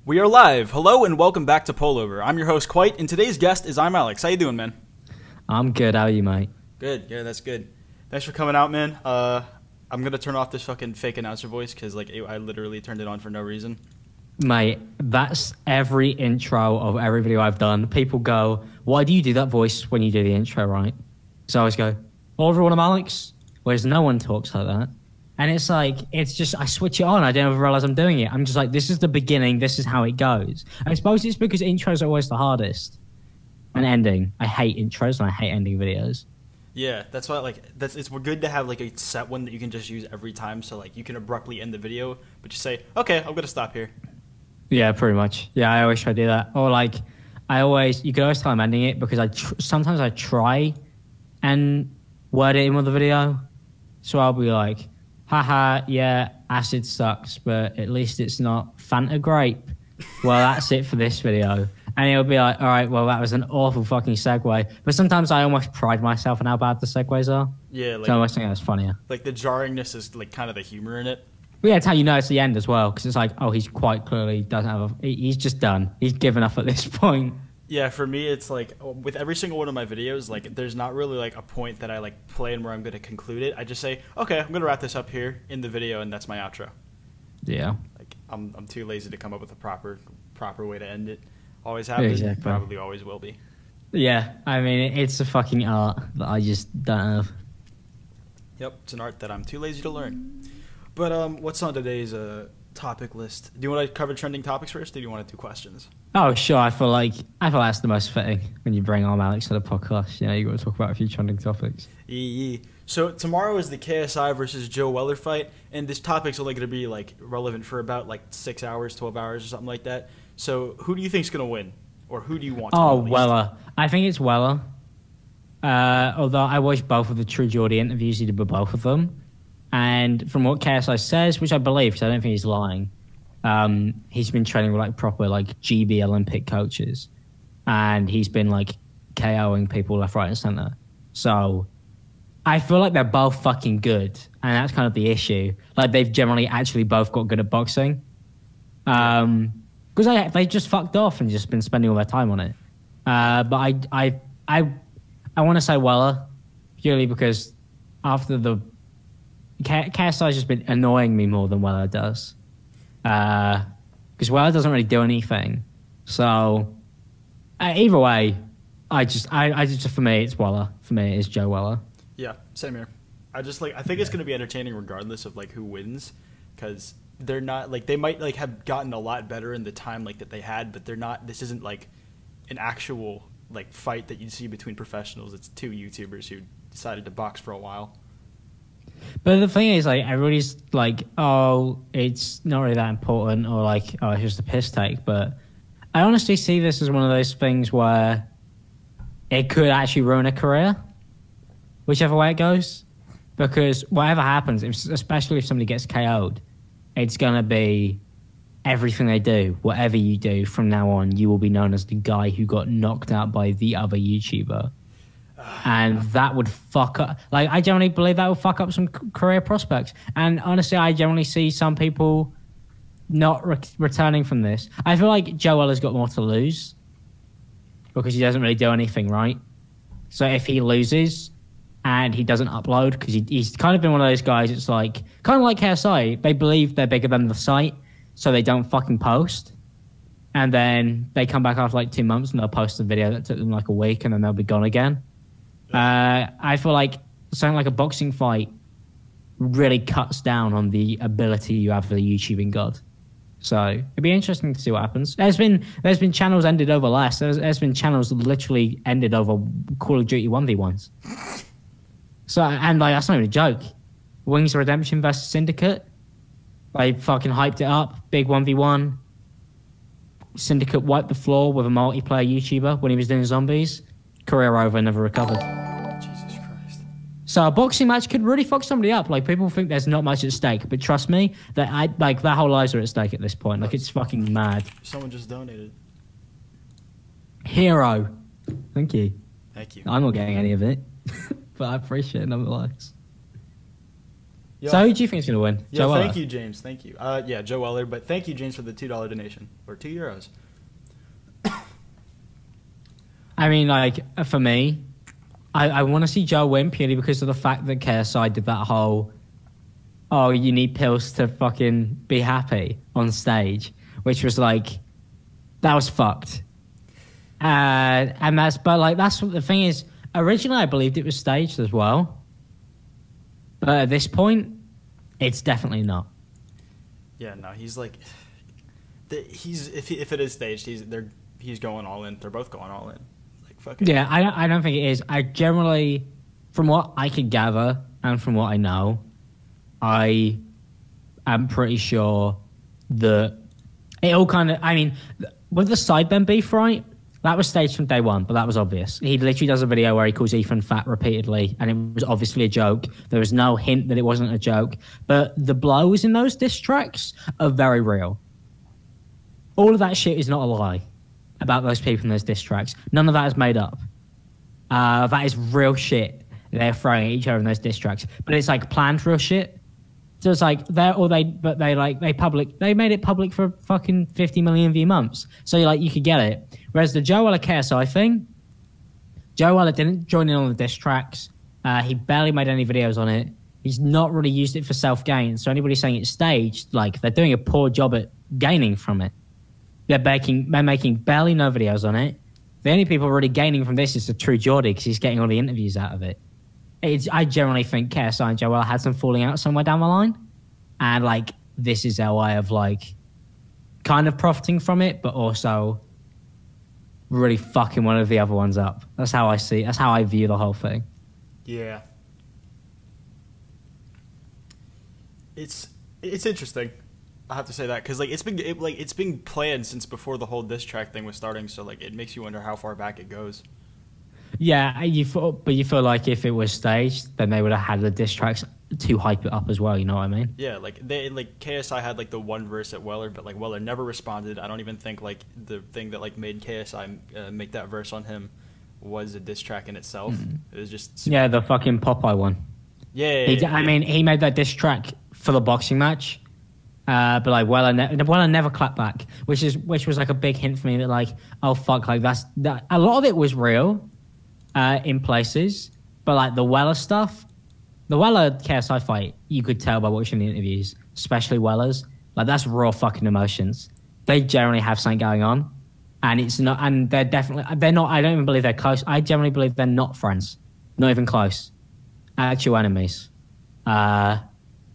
We are live. Hello and welcome back to Pullover. I'm your host, Quite, and today's guest is ImAllexx. How you doing, man? I'm good. How are you, mate? Good. Yeah, that's good. Thanks for coming out, man. I'm gonna turn off this fucking fake announcer voice because I literally turned it on for no reason. Mate, that's every intro of every video I've done. People go, why do you do that voice when you do the intro, right? So I always go, hello everyone, I'm Alex. Whereas no one talks like that. And it's like, it's just, I switch it on. I don't even realize I'm doing it. I'm just like, this is the beginning. This is how it goes. I suppose it's because intros are always the hardest. And ending. I hate intros and I hate ending videos. Yeah, that's why it's good to have like a set one that you can just use every time. So like you can abruptly end the video, but just say, okay, I'm gonna stop here. Yeah, pretty much. Yeah, I always try to do that. Or like, you could always tell I'm ending it because sometimes I try and word it in with the video. So I'll be like, haha, yeah, acid sucks, but at least it's not Fanta grape. Well, that's it for this video. And he'll be like, all right, well, that was an awful fucking segue. But sometimes I almost pride myself in how bad the segues are. Yeah, like, so I almost think that's funnier. Like the jarringness is like kind of the humor in it. But yeah, it's how you know it's the end as well, because it's like, oh, he's quite clearly doesn't have he's just done. He's given up at this point. Yeah, for me, it's like with every single one of my videos, like there's not really like a point that I like plan where I'm going to conclude it. I just say, okay, I'm going to wrap this up here in the video, and that's my outro. Yeah. Like I'm too lazy to come up with a proper way to end it. Always have been, exactly. Probably always will be. Yeah, I mean, it's a fucking art that I just don't have. Yep, it's an art that I'm too lazy to learn. But what's on today's topic list? Do you want to cover trending topics first, or do you want to do questions? Oh, sure. I feel like that's the most fitting when you bring ImAllexx to the podcast. You know, you got to talk about a few trending topics. Yeah. So tomorrow is the KSI versus Joe Weller fight, and this topic's only going to be like relevant for about like 6 hours, 12 hours, or something like that. So who do you think's going to win, or who do you want to win? Oh, Weller. I think it's Weller. Although I watched both of the True Geordie interviews he did with both of them. And from what KSI says, which I believe, because I don't think he's lying, he's been training with like proper like GB Olympic coaches, and he's been like KOing people left, right, and center. So I feel like they're both fucking good, and that's kind of the issue. Like they've generally actually both got good at boxing, because they just fucked off and just been spending all their time on it. But I want to say Weller purely because after the KSI's just been annoying me more than Weller does. Because Weller doesn't really do anything. So, either way, I just, for me, it's Weller. For me, it's Joe Weller. Yeah, same here. I think it's going to be entertaining regardless of, like, who wins. Because they're not, like, they might, like, have gotten a lot better in the time, like, that they had. But they're not, this isn't, like, an actual, like, fight that you'd see between professionals. It's two YouTubers who decided to box for a while. But the thing is, like, everybody's like, oh, it's not really that important, or like, oh, it's just a piss take. But I honestly see this as one of those things where it could actually ruin a career, whichever way it goes. Because whatever happens, especially if somebody gets KO'd, it's going to be everything they do, whatever you do from now on, you will be known as the guy who got knocked out by the other YouTuber. And that would fuck up. Like, I generally believe that would fuck up some career prospects. And honestly, I generally see some people not returning from this. I feel like Joe Weller's got more to lose because he doesn't really do anything right. So if he loses and he doesn't upload, because he's kind of been one of those guys, it's like, kind of like KSI, they believe they're bigger than the site, so they don't fucking post. And then they come back after like 2 months and they'll post a video that took them like a week and then they'll be gone again. I feel like something like a boxing fight really cuts down on the ability you have for the YouTubing god. So it'd be interesting to see what happens. There's been channels ended over less. There's been channels that literally ended over Call of Duty 1v1s. So, and like, that's not even a joke. Wings of Redemption versus Syndicate. They fucking hyped it up. Big 1v1. Syndicate wiped the floor with a multiplayer YouTuber when he was doing zombies. Career over, never recovered. Jesus Christ. So a boxing match could really fuck somebody up. Like, people think there's not much at stake, but trust me, that their whole lives are at stake at this point. Like, it's fucking mad. Someone just donated. Hero. Thank you. Thank you. I'm not getting any of it, but I appreciate it nonetheless. Yo, So who do you think is going to win? yo, Joe Weller? thank you, James. Thank you. Yeah, Joe Weller. But thank you, James, for the $2 donation or €2. I mean, like, for me, I want to see Joe win purely because of the fact that KSI did that whole, oh, you need pills to fucking be happy on stage, which was like, that was fucked. And that's what the thing is. Originally, I believed it was staged as well. But at this point, it's definitely not. Yeah, no, he's like, if it is staged, he's going all in. They're both going all in. Fucking. Yeah, I don't think it is. I generally, from what I can gather and from what I know, I am pretty sure that it all kind of, I mean, with the Sideburn beef, right? That was staged from day one, but that was obvious. He literally does a video where he calls Ethan fat repeatedly, and it was obviously a joke. There was no hint that it wasn't a joke. But the blows in those diss tracks are very real. All of that shit is not a lie about those people in those diss tracks. None of that is made up. That is real shit they're throwing at each other in those diss tracks. But it's like planned real shit. So it's like they made it public for fucking 50 million view months. So you could get it. Whereas the Joe Weller KSI thing, Joe Weller didn't join in on the diss tracks. He barely made any videos on it. He's not really used it for self-gain. So anybody saying it's staged, like, they're doing a poor job at gaining from it. They're making barely no videos on it. The only people really gaining from this is the true Geordie because he's getting all the interviews out of it. I generally think KSI and Joel had some falling out somewhere down the line. And, like, this is their way of, like, kind of profiting from it, but also really fucking one of the other ones up. That's how I see. That's how I view the whole thing. Yeah. It's interesting. I have to say that because it's been planned since before the whole diss track thing was starting. So like it makes you wonder how far back it goes. Yeah, you feel like if it was staged, then they would have had the diss tracks to hype it up as well. You know what I mean? Yeah, KSI had like the one verse at Weller, but like Weller never responded. I don't even think like the thing that like made KSI make that verse on him was a diss track in itself. It was just the fucking Popeye one. Yeah, I mean, he made that diss track for the boxing match. But like Weller never clapped back, which was like a big hint for me that like, oh fuck, like that a lot of it was real in places, but like the Weller stuff, the Weller KSI fight, you could tell by watching the interviews, especially Weller's, like that's raw fucking emotions. They generally have something going on, and it's not, and they're not. I don't even believe they're close. I generally believe they're not friends, not even close, actual enemies.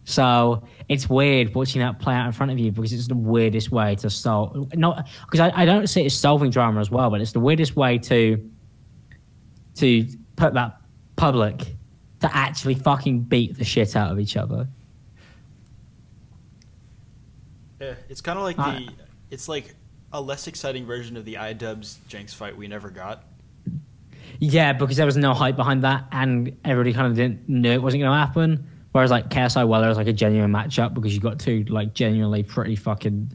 So it's weird watching that play out in front of you because it's the weirdest way to solve. Not because I don't see it as solving drama as well, but it's the weirdest way to put that public to actually fucking beat the shit out of each other. Yeah, it's kind of like it's like a less exciting version of the iDubbbz Jenks fight we never got. Yeah, because there was no hype behind that, and everybody kind of knew it wasn't going to happen. Whereas like KSI Weller is like a genuine matchup because you got two like genuinely pretty fucking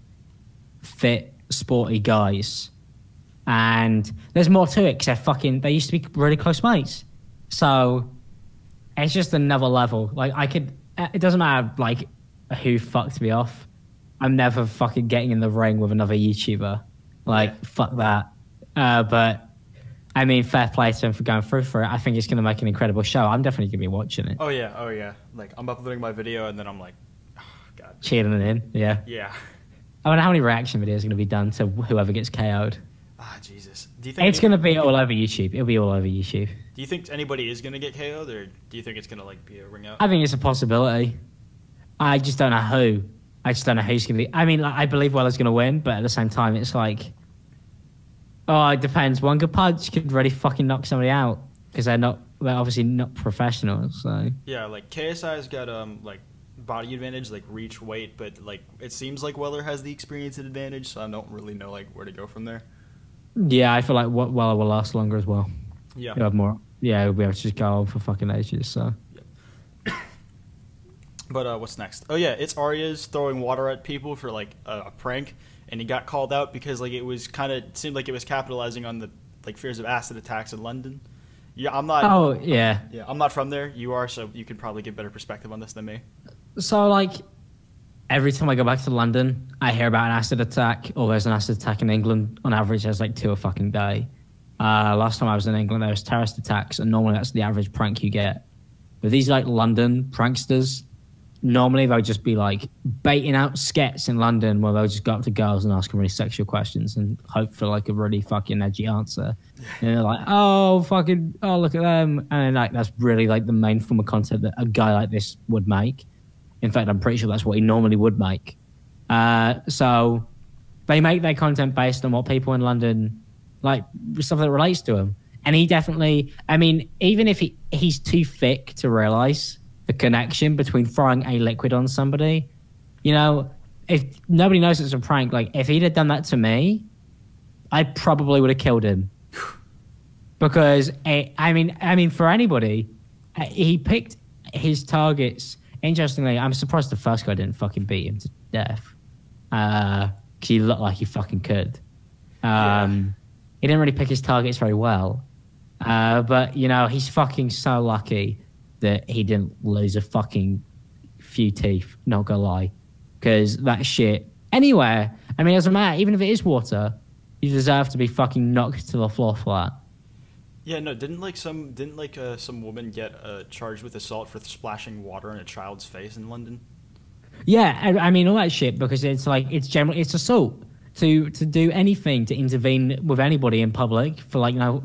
fit, sporty guys, and there's more to it because they used to be really close mates. So it's just another level. Like it doesn't matter like who fucked me off. I'm never fucking getting in the ring with another YouTuber. Like fuck that. But I mean, fair play to him for going through for it. I think it's going to make an incredible show. I'm definitely going to be watching it. Oh yeah. Like I'm uploading my video and then I'm like, oh, God. Cheering it in, yeah. Yeah. I wonder how many reaction videos are going to be done to whoever gets KO'd. Ah, Jesus. Do you think it's going to be all over YouTube? It'll be all over YouTube. Do you think anybody is going to get KO'd, or do you think it's going to like be a ring out? I think it's a possibility. I just don't know who. I just don't know who's going to be. I mean, like, I believe Weller's going to win, but at the same time, it's like, oh, it depends. One good punch could really fucking knock somebody out because they're obviously not professionals. So yeah, like KSI's got like body advantage, like reach, weight, but like it seems like Weller has the experience and advantage, so I don't really know like where to go from there. Yeah, I feel like Weller will last longer as well. Yeah, he'll have more. Yeah, we'll be able to just go on for fucking ages. So. Yeah. But what's next? Oh yeah, it's Arya's throwing water at people for like a prank. And he got called out because like it was seemed like it was capitalizing on the like fears of acid attacks in London. Yeah, I'm not. Oh yeah. Yeah, I'm not from there. You are, so you could probably get better perspective on this than me. So, like, every time I go back to London, I hear about an acid attack, or there's an acid attack in England. On average, there's like 2 a fucking day. Last time I was in England, there was terrorist attacks, and normally that's the average prank you get. But these like London pranksters, normally they'll just be like baiting out skets in London where they'll just go up to girls and ask them really sexual questions and hope for like a really fucking edgy answer. And they're like, oh, fucking, oh, look at them. And like that's really like the main form of content that a guy like this would make. In fact, I'm pretty sure that's what he normally would make. So they make their content based on what people in London, like stuff that relates to him. And he definitely, I mean, even if he's too thick to realize the connection between throwing a liquid on somebody, you know, if nobody knows it's a prank, like if he'd have done that to me, I probably would have killed him. Because, I mean, for anybody, he picked his targets. Interestingly, I'm surprised the first guy didn't fucking beat him to death. Because he looked like he fucking could. He didn't really pick his targets very well. But, you know, he's fucking so lucky that he didn't lose a fucking few teeth, not gonna lie. Because that shit, anywhere, I mean, it doesn't matter, even if it is water, you deserve to be fucking knocked to the floor flat. Yeah, no, didn't some woman get charged with assault for splashing water on a child's face in London? Yeah, I mean, all that shit, because it's like, it's assault. To do anything to intervene with anybody in public for like, no,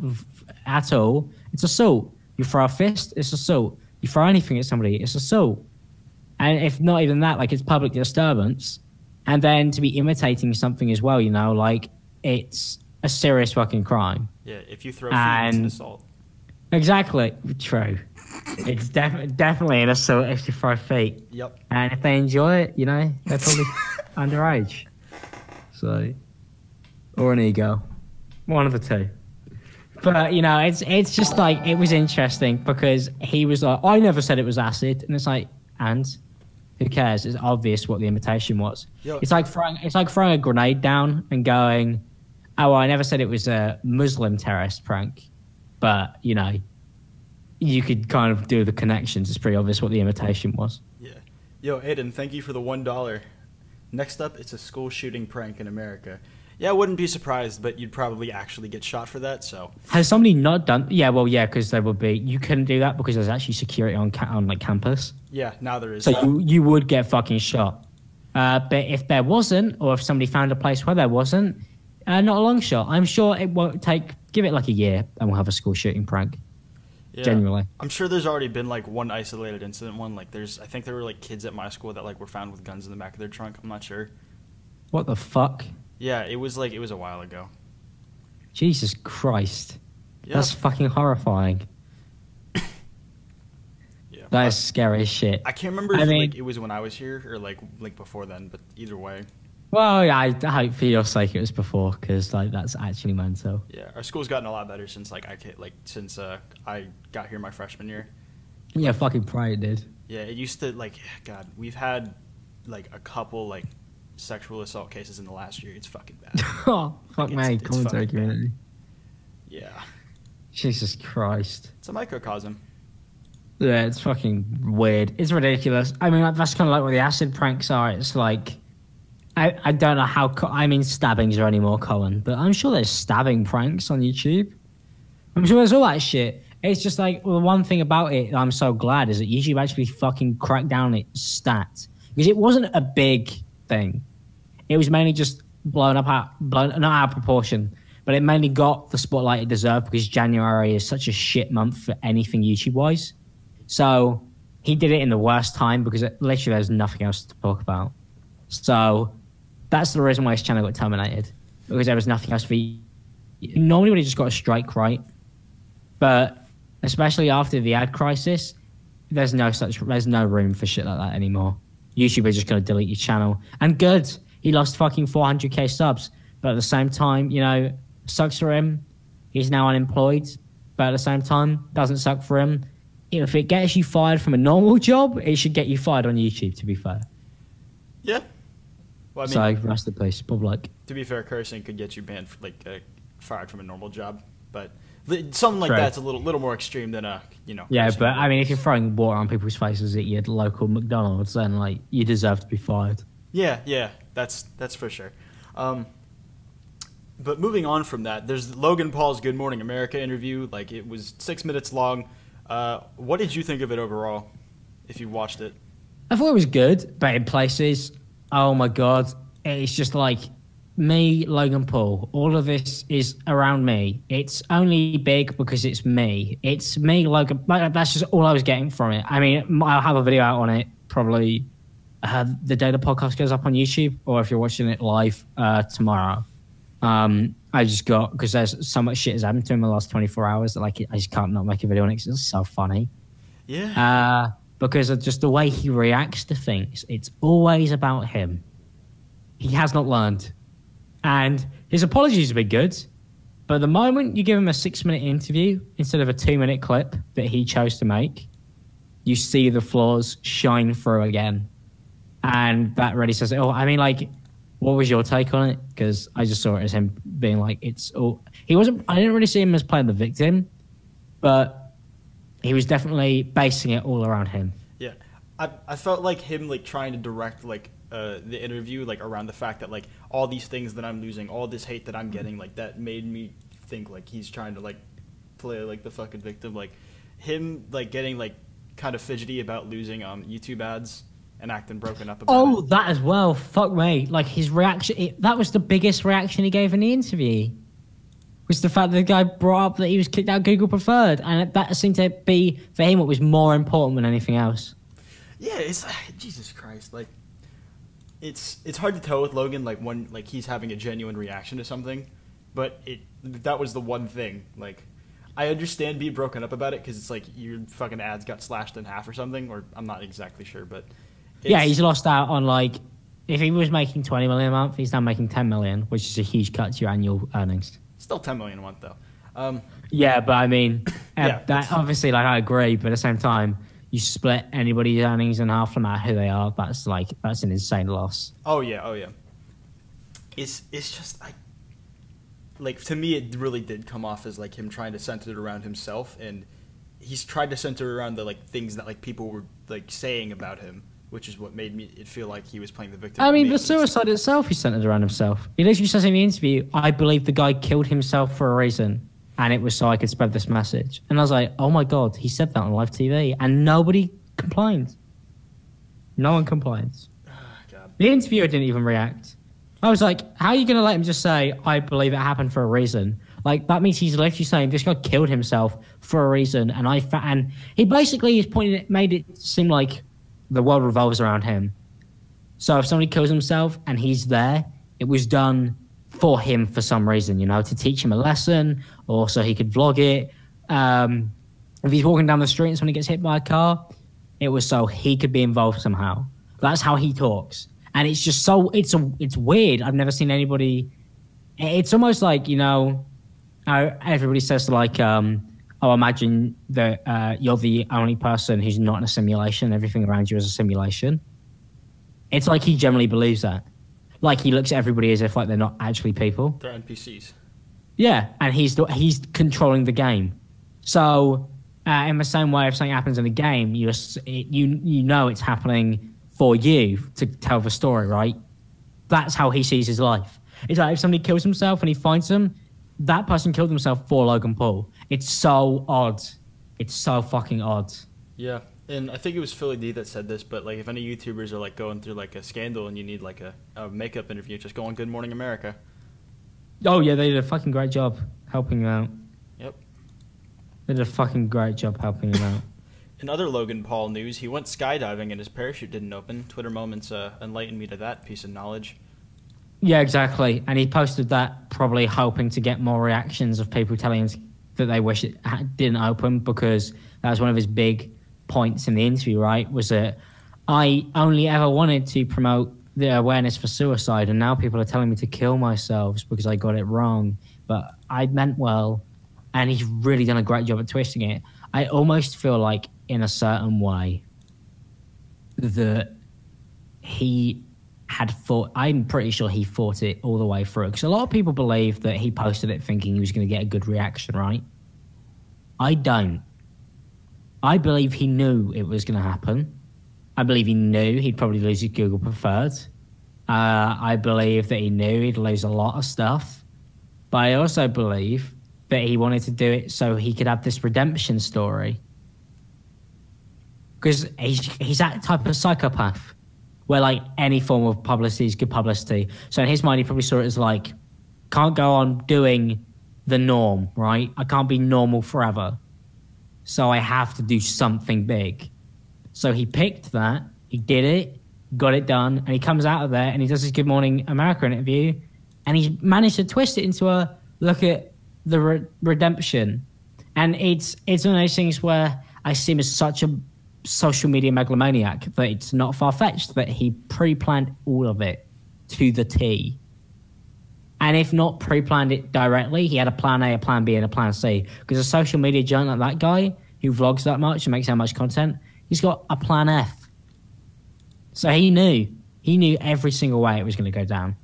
at all, it's assault. You throw a fist, it's assault. You throw anything at somebody, it's assault. And if not even that, like it's public disturbance. And then to be imitating something as well, you know, like it's a serious fucking crime. Yeah, if you throw food, it's an assault. Exactly, true. It's definitely an assault if you throw feet. Yep. And if they enjoy it, you know, they're probably underage. So, or an ego, one of the two. But you know, it's just like it was interesting because he was like, I never said it was acid, and it's like, and who cares? It's obvious what the imitation was. Yo. It's like throwing a grenade down and going, oh, well, I never said it was a Muslim terrorist prank, but you know, you could kind of do the connections. It's pretty obvious what the imitation was. Yeah. Yo, Aiden, thank you for the $1. Next up, it's a school shooting prank in America. Yeah, I wouldn't be surprised, but you'd probably actually get shot for that, so... Has somebody not done... Yeah, well, yeah, because there would be... You couldn't do that because there's actually security on like, campus. Yeah, now there is. So you would get fucking shot. But if there wasn't, or if somebody found a place where there wasn't, not a long shot. I'm sure it won't take... Give it like a year, and we'll have a school shooting prank. Yeah, genuinely. I'm sure there's already been, like, one isolated incident one. Like, I think there were, like, kids at my school that, like, were found with guns in the back of their trunk. I'm not sure. What the fuck? Yeah, it was a while ago. Jesus Christ. Yep. That's fucking horrifying. Yeah, that is scary as shit. I can't remember if like, it was when I was here or like before then, but either way. Well, yeah, I hope for your sake it was before, because like that's actually mental. Yeah, our school's gotten a lot better since I got here my freshman year. Yeah, fucking pride it did. Yeah, it used to like, God, we've had like a couple like sexual assault cases in the last year. It's fucking bad. Oh, fuck me, commentary community. Yeah. Jesus Christ. It's a microcosm. Yeah, it's fucking weird. It's ridiculous. I mean, like, that's kind of like what the acid pranks are. It's like, I don't know how, I mean, stabbings are any more common, but I'm sure there's stabbing pranks on YouTube. I'm sure there's all that shit. It's just like, well, the one thing about it that I'm so glad is that YouTube actually fucking cracked down on its stats. Because it wasn't a big thing. It was mainly just blown not out of proportion, but it mainly got the spotlight it deserved because January is such a shit month for anything YouTube-wise. So he did it in the worst time because literally there's nothing else to talk about. So that's the reason why his channel got terminated, because there was nothing else for you. Normally would have just got a strike, right? But especially after the ad crisis, there's no room for shit like that anymore. YouTube is just going to delete your channel. And good, he lost fucking 400k subs. But at the same time, you know, sucks for him. He's now unemployed. But at the same time, doesn't suck for him. If it gets you fired from a normal job, it should get you fired on YouTube, to be fair. Yeah. Well, I mean, so, rest in peace, public. To be fair, cursing could get you banned, fired from a normal job. But Something like True. that's a little more extreme than Yeah, cursing. but I mean, if you're throwing water on people's faces at your local McDonald's, then like you deserve to be fired. Yeah, that's for sure. But moving on from that, there's Logan Paul's Good Morning America interview. Like, it was 6 minutes long. What did you think of it overall, if you watched it? I thought it was good, but in places, oh my god, it's just like me, Logan Paul. All of this is around me. It's only big because it's me. It's me, Logan. That's just all I was getting from it. I mean, I'll have a video out on it probably the day the podcast goes up on YouTube, or if you're watching it live tomorrow. I just got, because there's so much shit has happened to him in the last 24 hours that like I just can't not make a video on it because it's so funny. Yeah. Because of just the way he reacts to things. It's always about him. He has not learned. And his apologies have been good, but the moment you give him a 6-minute interview instead of a 2-minute clip that he chose to make, you see the flaws shine through again. And that really says it all. I mean, like, what was your take on it? Because I just saw it as him being like, it's all... I didn't really see him as playing the victim, but he was definitely basing it all around him. Yeah. I felt like him, like, trying to direct, like, the interview, like, around the fact that, like, all these things that I'm losing, all this hate that I'm getting, like, that made me think, like, he's trying to, like, play, like, the fucking victim. Like, him, like, getting, like, kind of fidgety about losing YouTube ads and acting broken up about it. Oh, that as well. Fuck me. Like, his reaction, that was the biggest reaction he gave in the interview. Was the fact that the guy brought up that he was kicked out Google Preferred. And that seemed to be, for him, what was more important than anything else. Yeah, it's... Jesus Christ. Like, it's hard to tell with Logan, like, when, like, he's having a genuine reaction to something. But that was the one thing. Like, I understand being broken up about it, because it's like your fucking ads got slashed in half or something. Or I'm not exactly sure, but... Yeah, he's lost out on, like, if he was making 20 million a month, he's now making 10 million, which is a huge cut to your annual earnings. Still 10 million a month, though. Yeah, but I mean, Yeah, that obviously, like, I agree, but at the same time, you split anybody's earnings in half no matter who they are. That's an insane loss. Oh yeah. It's just like, to me, it really did come off as like him trying to center it around himself, and he's tried to center it around the like things that like people were like saying about him, which is what made me feel like he was playing the victim. I mean, the suicide itself, he centered around himself. He literally says in the interview, "I believe the guy killed himself for a reason, and it was so I could spread this message." And I was like, "Oh my god, he said that on live TV, and nobody complained. No one complains." God. The interviewer didn't even react. I was like, "How are you going to let him just say, 'I believe it happened for a reason'? Like, that means he's literally saying this guy killed himself for a reason, and he basically made it seem like the world revolves around him. So if somebody kills himself and he's there, it was done for him for some reason, to teach him a lesson, or so he could vlog it. If he's walking down the street and somebody gets hit by a car, it was so he could be involved somehow. That's how he talks. And it's just so, it's weird. I've never seen anybody, it's almost like, everybody says like, oh, imagine that you're the only person who's not in a simulation. Everything around you is a simulation. It's like he generally believes that. Like, he looks at everybody as if like they're not actually people. They're NPCs. Yeah, and he's controlling the game. So, in the same way, if something happens in a game, you know it's happening for you to tell the story, right? That's how he sees his life. It's like if somebody kills himself and he finds them, that person killed himself for Logan Paul. It's so odd. It's so fucking odd. Yeah, and I think it was Philly D that said this, but like if any YouTubers are like going through like a scandal and you need like a makeup interview, just go on Good Morning America. Oh yeah, they did a fucking great job helping him out. Yep. They did a fucking great job helping him out. In other Logan Paul news, he went skydiving and his parachute didn't open. Twitter Moments enlightened me to that piece of knowledge. Yeah, exactly. And he posted that probably hoping to get more reactions of people telling him that they wish it didn't open, because that was one of his big points in the interview, right? Was that I only ever wanted to promote the awareness for suicide, and now people are telling me to kill myself because I got it wrong. But I meant well, and he's really done a great job at twisting it. I almost feel like, in a certain way, that he had thought, I'm pretty sure he thought it all the way through. Because a lot of people believe that he posted it thinking he was going to get a good reaction, right? I don't. I believe he knew it was going to happen. I believe he knew he'd probably lose his Google Preferred. I believe that he knew he'd lose a lot of stuff. But I also believe that he wanted to do it so he could have this redemption story. Because he's that type of psychopath where like any form of publicity is good publicity. So in his mind, he probably saw it as like, can't go on doing the norm, right? I can't be normal forever. So I have to do something big. So he picked that, he did it, got it done, and he comes out of there and he does his Good Morning America interview, and he's managed to twist it into a look at the redemption. And it's one of those things where I see him as such a social media megalomaniac that it's not far-fetched that he pre-planned all of it to the T. And if not pre-planned it directly, he had a plan A, a plan B, and a plan C. Because a social media giant like that guy who vlogs that much and makes that much content, he's got a plan F. So he knew every single way it was going to go down.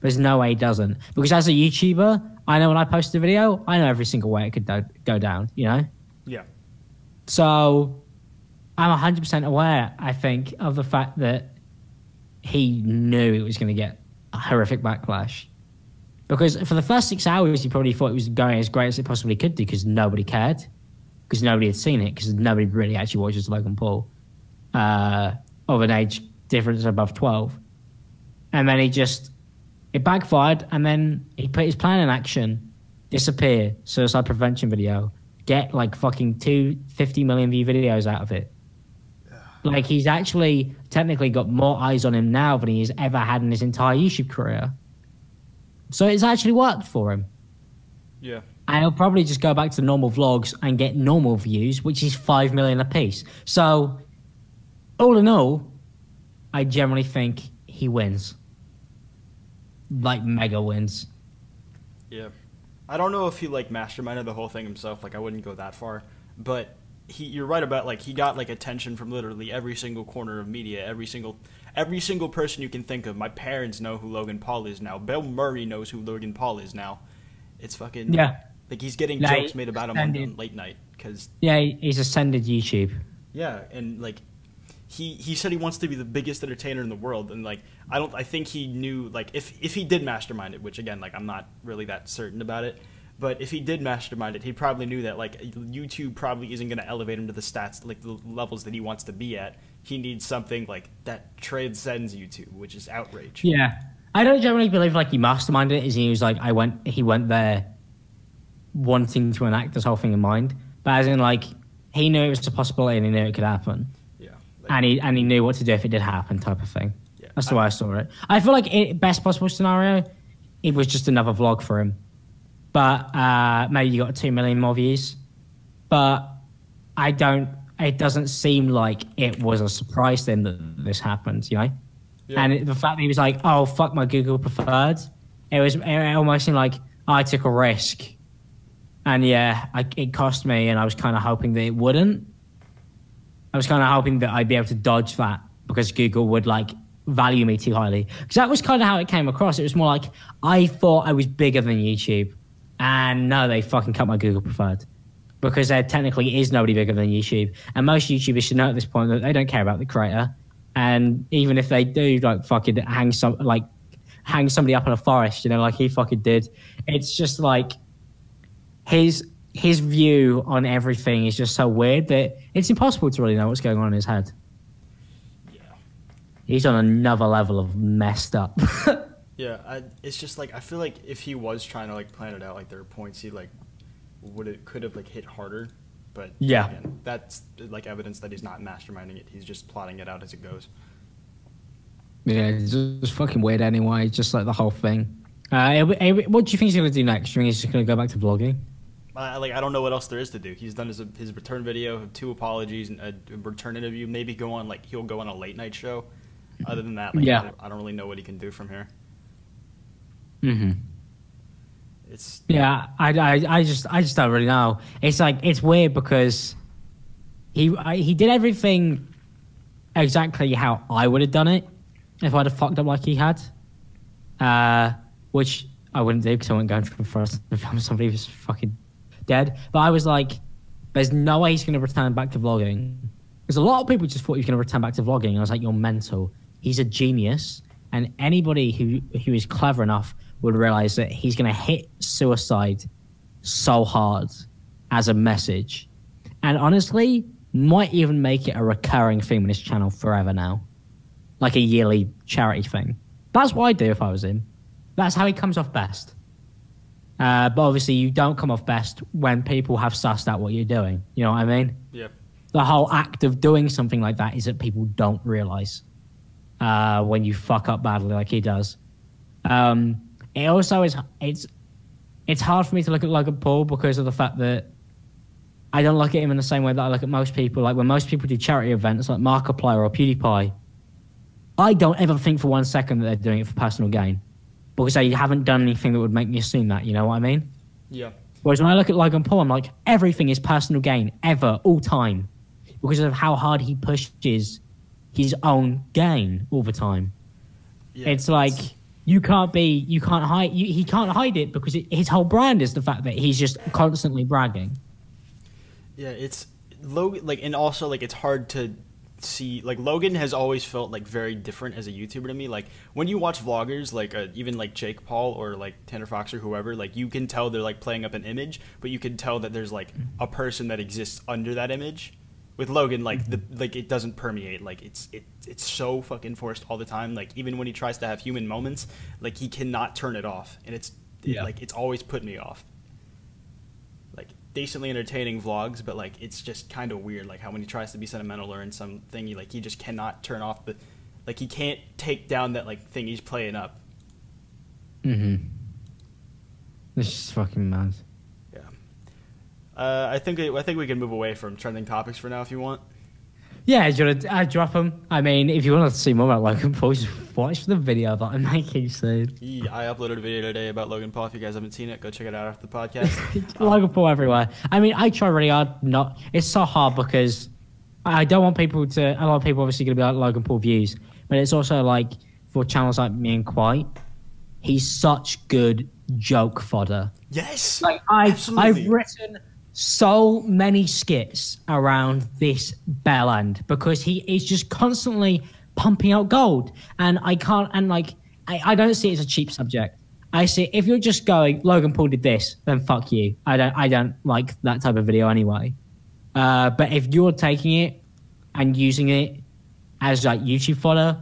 There's no way he doesn't. Because as a YouTuber, I know when I post a video, I know every single way it could go down, you know? Yeah. So I'm 100% aware, I think, of the fact that he knew it was going to get a horrific backlash. Because for the first 6 hours, he probably thought it was going as great as it possibly could do because nobody cared. Because nobody had seen it. Because nobody really actually watches Logan Paul of an age difference above 12. And then it backfired, and then he put his plan in action. Disappear. Suicide prevention video. Get like fucking 50 million view videos out of it. Like he's actually technically got more eyes on him now than he's ever had in his entire YouTube career. So it's actually worked for him. Yeah. And he'll probably just go back to normal vlogs and get normal views, which is 5 million a piece. So all in all, I generally think he wins. Like mega wins. Yeah. I don't know if he like masterminded the whole thing himself. Like I wouldn't go that far, but you're right about like he got like attention from literally every single corner of media, every single person you can think of. My parents know who Logan Paul is now. Bill Murray knows who Logan Paul is now. It's fucking like he's getting jokes made about him on late night because he's ascended YouTube. Yeah, and like he said he wants to be the biggest entertainer in the world, and like I think he knew like if he did mastermind it, which again like I'm not really that certain about it. But if he did mastermind it, he probably knew that like YouTube probably isn't going to elevate him to the stats, like the levels that he wants to be at. He needs something like that transcends YouTube, which is outrage. Yeah, I don't generally believe like he masterminded it. Is he was like he went there wanting to enact this whole thing in mind, but as in like he knew it was a possibility and he knew it could happen. Yeah, like, and he knew what to do if it did happen, type of thing. Yeah, that's the way I saw it. I feel like best possible scenario, it was just another vlog for him. But maybe you got 2 million more views. But it doesn't seem like it was a surprise then that this happened, you know? Yeah. And the fact that he was like, oh, fuck my Google Preferred, it almost seemed like I took a risk. And yeah, it cost me, and I was kind of hoping that it wouldn't. I was kind of hoping that I'd be able to dodge that because Google would like value me too highly. Because that was kind of how it came across. It was more like I thought I was bigger than YouTube. And no, they fucking cut my Google Preferred. Because there technically is nobody bigger than YouTube. And most YouTubers should know at this point that they don't care about the creator. And even if they do, like, fucking hang somebody up in a forest, you know, like he fucking did. It's just like his view on everything is just so weird that it's impossible to really know what's going on in his head. Yeah. He's on another level of messed up. Yeah, it's just like I feel like if he was trying to like plan it out, like there are points he like could have like hit harder, but yeah, again, that's like evidence that he's not masterminding it. He's just plotting it out as it goes. Yeah, it's just fucking weird anyway. Just like the whole thing. What do you think he's gonna do next? Do you think he's just gonna go back to vlogging? Like I don't know what else there is to do. He's done his return video, 2 apologies, and a return interview. Maybe he'll go on a late night show. Other than that, like, yeah, I don't really know what he can do from here. Mm-hmm. I just don't really know. It's like it's weird because he did everything exactly how I would have done it if I'd have fucked up like he had, which I wouldn't do because I wouldn't go for somebody who's fucking dead. But I was like, There's no way he's going to return back to vlogging. Because a lot of people just thought he was going to return back to vlogging. I was like, you're mental. He's a genius. And anybody who is clever enough would realize that he's going to hit suicide so hard as a message. And honestly, might even make it a recurring theme on his channel forever now. Like a yearly charity thing. That's what I'd do if I was him. That's how he comes off best. But obviously, you don't come off best when people have sussed out what you're doing. You know what I mean? Yeah. The whole act of doing something like that is that people don't realize when you fuck up badly like he does. It also is... It's hard for me to look at Logan Paul because of the fact that I don't look at him in the same way that I look at most people. Like when most people do charity events like Markiplier or PewDiePie, I don't ever think for 1 second that they're doing it for personal gain. Because they haven't done anything that would make me assume that, you know what I mean? Yeah. Whereas when I look at Logan Paul, I'm like, everything is personal gain, ever, all time. Because of how hard he pushes his own gain all the time. Yeah, it's like... he can't hide it because his whole brand is the fact that he's just constantly bragging. Yeah, it's Logan, like, and also like it's hard to see, like, Logan has always felt like very different as a YouTuber to me. Like when you watch vloggers, like even like Jake Paul or like Tanner Fox or whoever, like you can tell they're like playing up an image, but you can tell that there's like a person that exists under that image. With Logan, like it doesn't permeate. Like it's so fucking forced all the time. Like even when he tries to have human moments, like he cannot turn it off, and it's always put me off. Like decently entertaining vlogs, but like it's just kind of weird. Like how when he tries to be sentimental or in something, he just cannot turn off the, like he can't take down that like thing he's playing up. Mm-hmm. This is fucking mad. I think we can move away from trending topics for now if you want. Yeah, do you want to drop them? I mean, if you want to see more about Logan Paul, just watch the video that I'm making soon. Yeah, I uploaded a video today about Logan Paul. If you guys haven't seen it, go check it out after the podcast. Logan Paul everywhere. I mean, I try really hard not... It's so hard because I don't want people to... A lot of people obviously going to be like Logan Paul views, but it's also like for channels like me and Quite, he's such good joke fodder. Yes! Like, I've written... so many skits around this bell end because he is just constantly pumping out gold, and I don't see it as a cheap subject. I see if you're just going Logan Paul did this, then fuck you. I don't like that type of video anyway. But if you're taking it and using it as like YouTube fodder,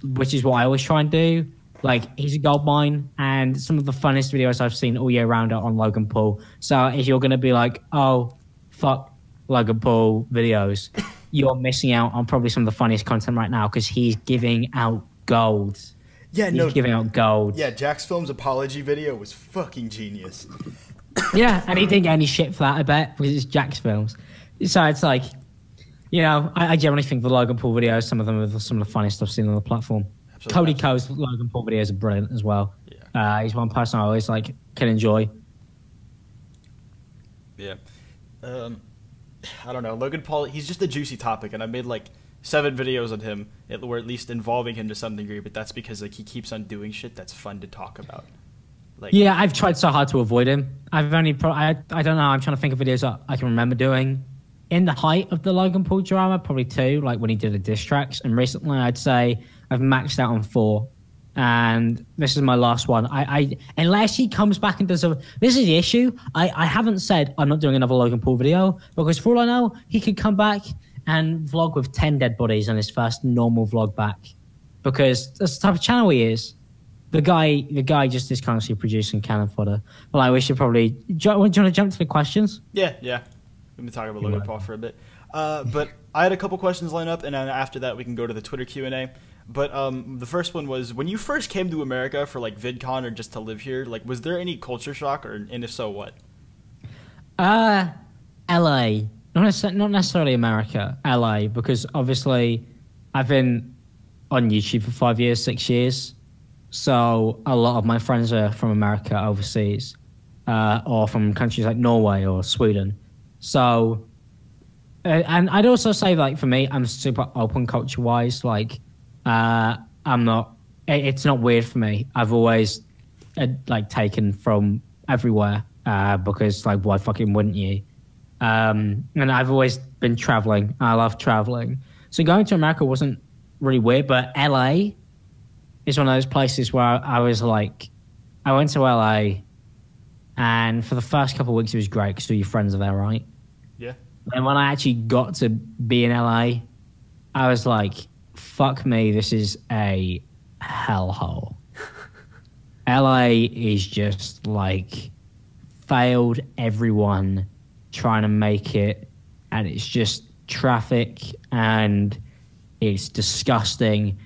which is what I always try and do. Like, he's a gold mine, and some of the funniest videos I've seen all year round are on Logan Paul. So if you're going to be like, oh, fuck Logan Paul videos, you're missing out on probably some of the funniest content right now because he's giving out gold. Yeah, he's giving out gold. Yeah, Jack's Film's apology video was fucking genius. Yeah, and he didn't get any shit for that, I bet, because it's Jack's Films. So it's like, you know, I generally think the Logan Paul videos, some of them are some of the funniest I've seen on the platform. Cody Co's Logan Paul videos are brilliant as well. Yeah. He's one person I always like can enjoy. Yeah. I don't know. Logan Paul, he's just a juicy topic, and I made like 7 videos on him, or at least involving him to some degree, but that's because like he keeps on doing shit that's fun to talk about. Like, yeah, I've tried so hard to avoid him. I don't know, I'm trying to think of videos that I can remember doing. In the height of the Logan Paul drama, probably 2, like when he did the diss tracks, and recently I'd say I've maxed out on 4, and this is my last one. I unless he comes back and does a... This is the issue. I haven't said I'm not doing another Logan Paul video, because for all I know, he could come back and vlog with 10 dead bodies on his first normal vlog back, because that's the type of channel he is. The guy just is constantly producing cannon fodder. Well, we should probably... Do you want to jump to the questions? Yeah. We've been talking about Logan Paul for a bit. But I had a couple questions lined up, and then after that we can go to the Twitter Q&A. But the first one was, when you first came to America for like VidCon or just to live here, like was there any culture shock, and if so, what? LA. Not necessarily America, LA, because obviously I've been on YouTube for 5 years, 6 years. So a lot of my friends are from America overseas, or from countries like Norway or Sweden. So, and I'd also say, like, for me, I'm super open culture-wise. Like, it's not weird for me. I've always, taken from everywhere, because, like, why fucking wouldn't you? And I've always been traveling. I love traveling. So going to America wasn't really weird, but LA is one of those places where I was like, I went to LA, and for the first couple of weeks it was great because all your friends are there, right? Yeah. And when I actually got to be in LA, I was like, fuck me, this is a hellhole. LA is just like failed everyone trying to make it, and it's just traffic and it's disgusting.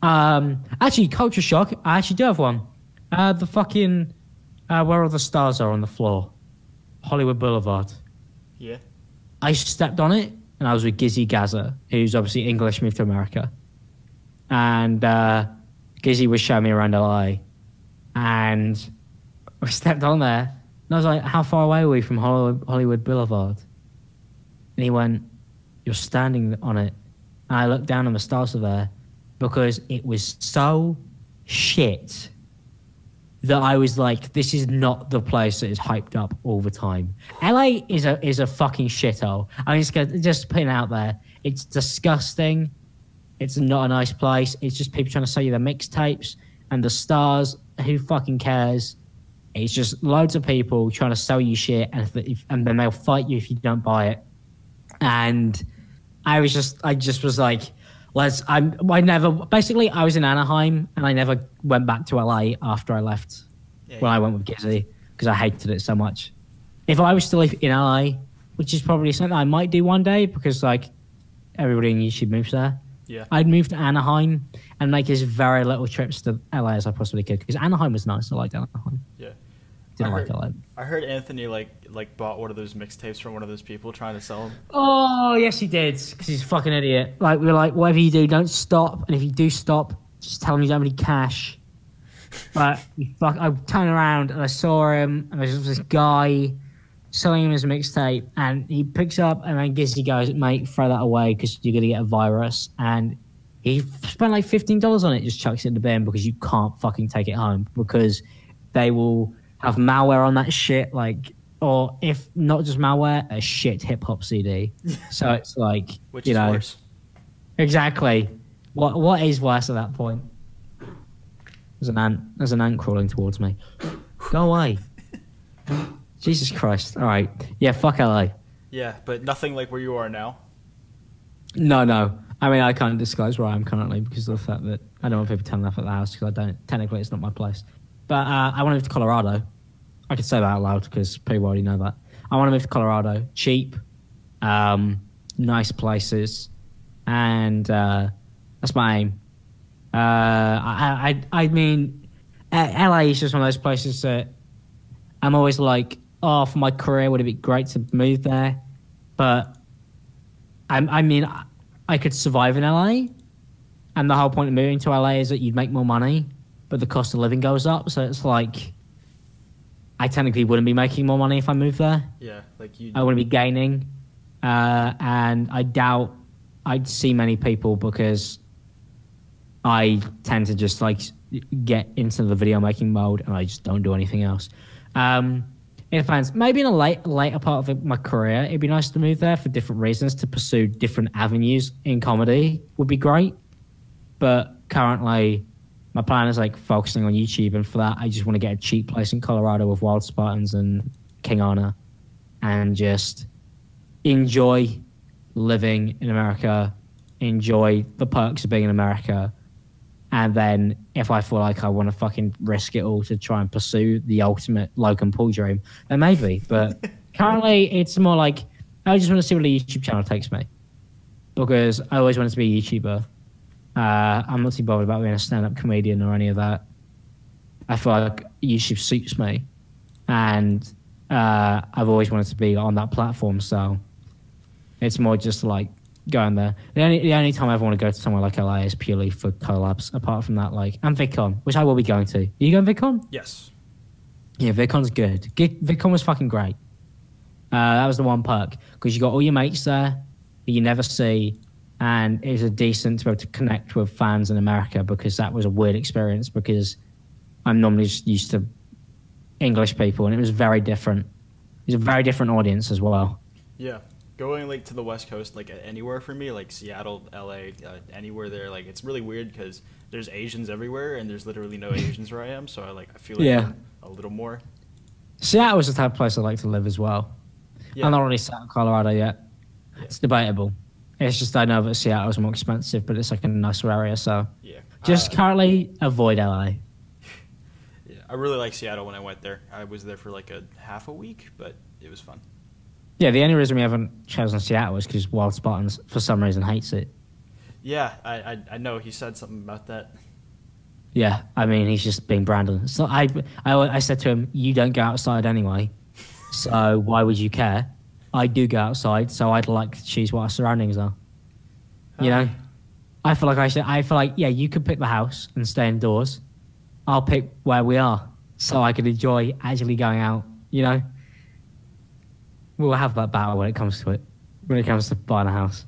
Actually, culture shock, I actually do have one. The fucking where all the stars are on the floor, Hollywood Boulevard. Yeah. I stepped on it, and I was with Gizzy Gaza, who's obviously English, moved to America. And Gizzy was showing me around LA. And I stepped on there, and I was like, how far away are we from Hollywood Boulevard? And he went, you're standing on it. And I looked down, and the stars are there, because it was so shit that I was like, this is not the place that is hyped up all the time. LA is a fucking shithole. I'm just putting it out there. It's disgusting. It's not a nice place. It's just people trying to sell you their mixtapes and the stars. Who fucking cares? It's just loads of people trying to sell you shit, and then they'll fight you if you don't buy it. And I just was like, I was in Anaheim, and I never went back to LA after I left when I went with Gizzy, because I hated it so much. If I was still in LA, which is probably something I might do one day, because like everybody in YouTube moves there, I'd move to Anaheim and make as very little trips to LA as I possibly could, because Anaheim was nice. I liked Anaheim. Yeah. Didn't like LA. I heard Anthony like bought one of those mixtapes from one of those people trying to sell them. Oh yes, he did, because he's a fucking idiot. Like, we were like, whatever you do, don't stop, and if you do stop, just tell him you don't have any cash. But I turned around and I saw him, and there was this guy selling him his mixtape, and he picks up, and then Gizzy goes, mate, throw that away because you're gonna get a virus. And he spent like $15 on it, just chucks it in the bin, because you can't fucking take it home, because they will have malware on that shit, like, or if not just malware, a shit hip hop CD. So it's like, which is worse. Exactly. What is worse at that point? There's an ant crawling towards me. Go away. Jesus Christ. All right. Yeah, fuck LA. Yeah, but nothing like where you are now. No. I mean, I can't disclose where I am currently because of the fact that I don't want people telling off at the house, because I don't. Technically, it's not my place. But I want to move to Colorado. I could say that out loud because people already know that. I want to move to Colorado. Cheap, nice places, and that's my aim. I mean, LA is just one of those places that I'm always like, oh, for my career, would it be great to move there? But I mean, I could survive in LA, and the whole point of moving to LA is that you'd make more money, but the cost of living goes up. So it's like, I technically wouldn't be making more money if I moved there. Yeah, like you. I wouldn't be gaining, and I doubt I'd see many people, because I tend to just like get into the video making mode, and I just don't do anything else. It depends. Maybe in a later part of my career, it'd be nice to move there for different reasons, to pursue different avenues in comedy would be great. But currently, my plan is like focusing on YouTube, and for that, I just want to get a cheap place in Colorado with Wild Spartans and King Honor, and just enjoy living in America, enjoy the perks of being in America. And then if I feel like I want to fucking risk it all to try and pursue the ultimate Logan Paul dream, then maybe. But currently, it's more like, I just want to see where the YouTube channel takes me, because I always wanted to be a YouTuber. I'm not too bothered about being a stand-up comedian or any of that. I feel like YouTube suits me, and I've always wanted to be on that platform. So it's more just like going there. The only time I ever want to go to somewhere like LA is purely for collabs. Apart from that, like, and VidCon, which I will be going to. Are you going to VidCon? Yes. Yeah, VidCon's good. VidCon was fucking great. That was the one perk, because you got all your mates there that you never see, and it was a decent to be able to connect with fans in America, because that was a weird experience, because I'm normally just used to English people, and it was very different. It was a very different audience as well. Yeah, going like to the West Coast, like anywhere for me, like Seattle, LA, anywhere there, like it's really weird because there's Asians everywhere and there's literally no Asians where I am. So I feel like Yeah. a little more. Seattle is the type of place I like to live as well. Yeah. I'm not really set in Colorado yet. Yeah. It's debatable. It's just I know that Seattle is more expensive, but it's like a nicer area. So Yeah. just currently avoid LA. Yeah, I really like Seattle when I went there. I was there for like a half a week, but it was fun. Yeah, the only reason we haven't chosen Seattle is because Wild Spartans, for some reason, hates it. Yeah, I know. He said something about that. Yeah, I mean, he's just being Brandon. So I said to him, you don't go outside anyway, so why would you care? I do go outside, so I'd like to choose what our surroundings are. You know? I feel like, yeah, you could pick the house and stay indoors. I'll pick where we are, so I can enjoy actually going out, you know? We'll have that battle when it comes to it. When it comes to buying a house.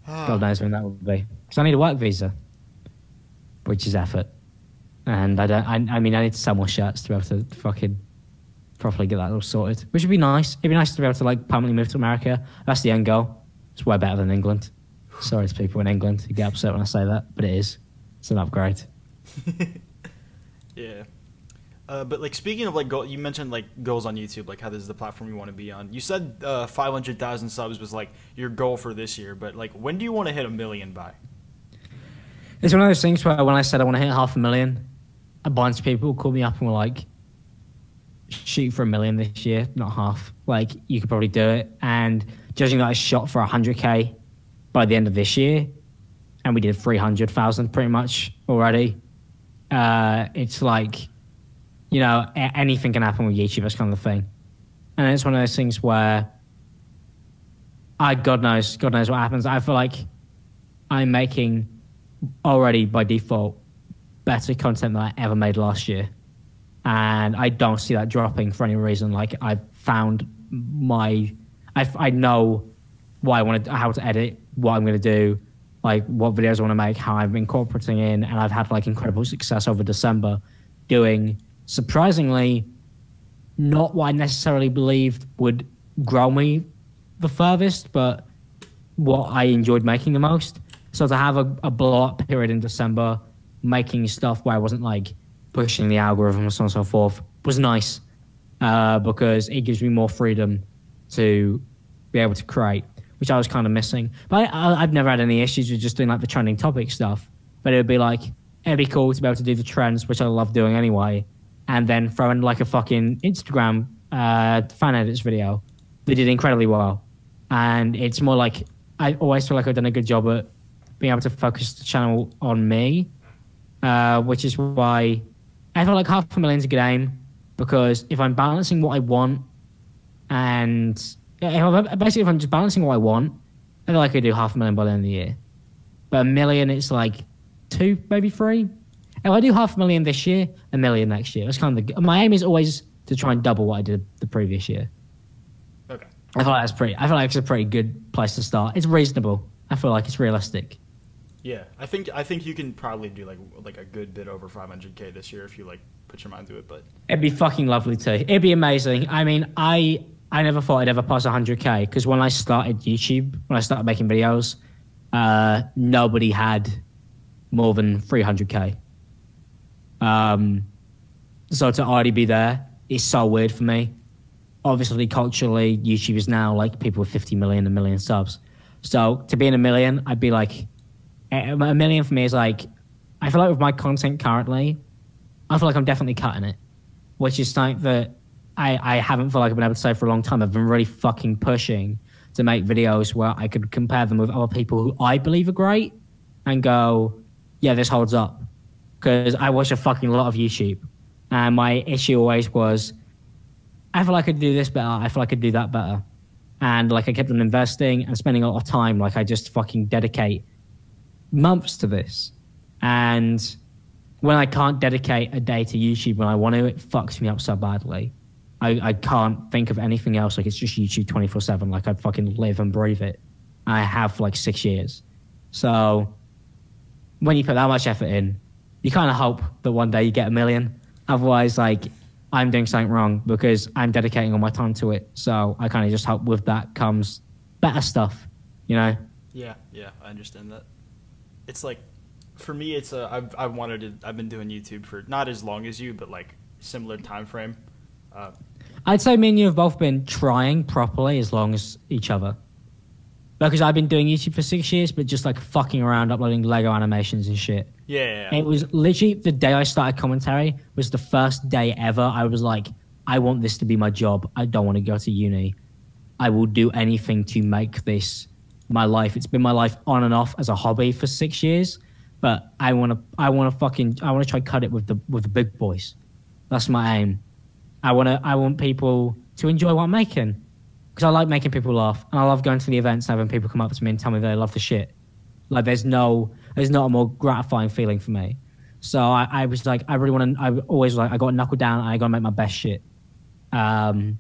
God knows when that will be. Because I need a work visa, which is effort. And I mean, I need to sell more shirts to be able to fucking properly get that all sorted. Which would be nice. It'd be nice to be able to like permanently move to America. That's the end goal. It's way better than England. Sorry to people in England who get upset when I say that, but it is. It's an upgrade. Yeah. But like speaking of like you mentioned like goals on YouTube, like how this is the platform you want to be on. You said 500,000 subs was like your goal for this year, but like when do you want to hit 1 million by? It's one of those things where when I said I want to hit 500,000, a bunch of people called me up and were like, shoot for 1 million this year, not half. Like you could probably do it. And judging that I shot for 100K by the end of this year, and we did 300,000 pretty much already. It's like, you know, anything can happen with YouTube. That's kind of the thing. And it's one of those things where God knows what happens. I feel like I'm making already by default better content than I ever made last year. And I don't see that dropping for any reason. Like I've found I know what I want to, how to edit, what I'm going to do, like what videos I want to make, how I'm incorporating in. And I've had like incredible success over December doing surprisingly not what I necessarily believed would grow me the furthest, but what I enjoyed making the most. So to have a blow-up period in December, making stuff where I wasn't like pushing the algorithm and so on and so forth was nice because it gives me more freedom to be able to create, which I was kind of missing. But I've never had any issues with just doing like the trending topic stuff. But it would be like, it'd be cool to be able to do the trends, which I love doing anyway, and then throw in like a fucking Instagram fan edits video. They did incredibly well. And it's more like, I always feel like I've done a good job at being able to focus the channel on me, which is why I feel like 500,000 is a good aim, because if I'm balancing what I want and basically if I'm just balancing what I want, I feel like I could do 500,000 by the end of the year. But 1 million, it's like 2, maybe 3. If I do 500,000 this year, 1 million next year. That's kind of my aim is always to try and double what I did the previous year. Okay. I feel like it's a pretty good place to start. It's reasonable. I feel like it's realistic. Yeah, I think you can probably do like a good bit over 500K this year if you like put your mind to it. But it'd be fucking lovely too. It'd be amazing. I mean, I never thought I'd ever pass 100K because when I started YouTube, when I started making videos, nobody had more than 300K. So to already be there is so weird for me. Obviously, culturally, YouTube is now like people with 50 million, 1 million subs. So to be in 1 million, I'd be like, 1 million for me is like, I feel like with my content currently, I feel like I'm definitely cutting it, which is something that I haven't felt like I've been able to say for a long time. I've been really fucking pushing to make videos where I could compare them with other people who I believe are great and go, yeah, this holds up. Because I watch a fucking lot of YouTube. And my issue always was, I feel like I could do this better. I feel like I could do that better. And like I kept on investing and spending a lot of time. Like I just fucking dedicate months to this. And when I can't dedicate a day to YouTube when I want to, it fucks me up so badly. I can't think of anything else. Like it's just YouTube 24/7. Like I fucking live and breathe it. I have for like 6 years. So when you put that much effort in, you kind of hope that one day you get 1 million. Otherwise, like I'm doing something wrong because I'm dedicating all my time to it. So I kind of just hope with that comes better stuff, you know? Yeah, I understand that. It's like, for me, it's I've been doing YouTube for not as long as you, but like similar time frame. I'd say me and you have both been trying properly as long as each other. Because I've been doing YouTube for 6 years, but just like fucking around uploading Lego animations and shit. Yeah. It was literally the day I started commentary was the first day ever. I was like, I want this to be my job. I don't want to go to uni. I will do anything to make this my life. It's been my life on and off as a hobby for 6 years, but I want to try cut it with the big boys. That's my aim. I want people to enjoy what I'm making. Because I like making people laugh, and I love going to the events and having people come up to me and tell me they love the shit. Like, there's not a more gratifying feeling for me. So I was like, I always like, I got to knuckle down and I got to make my best shit. And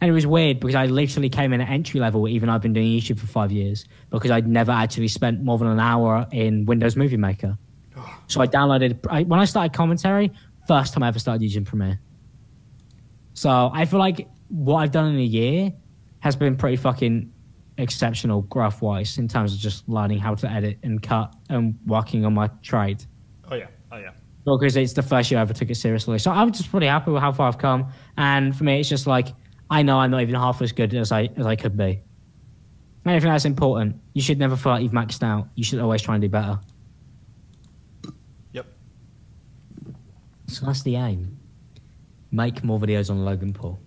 it was weird because I literally came in at entry level, even though I've been doing YouTube for 5 years, because I'd never actually spent more than an hour in Windows Movie Maker. So I downloaded, when I started commentary, first time I ever started using Premiere. So I feel like what I've done in a year has been pretty fucking exceptional growth-wise in terms of just learning how to edit and cut and working on my trade. Oh yeah. Because it's the first year I ever took it seriously. So I'm just pretty happy with how far I've come. And for me, it's just like, I know I'm not even half as good as I could be. And I think that's important. You should never feel like you've maxed out. You should always try and do better. Yep. So that's the aim. Make more videos on Logan Paul.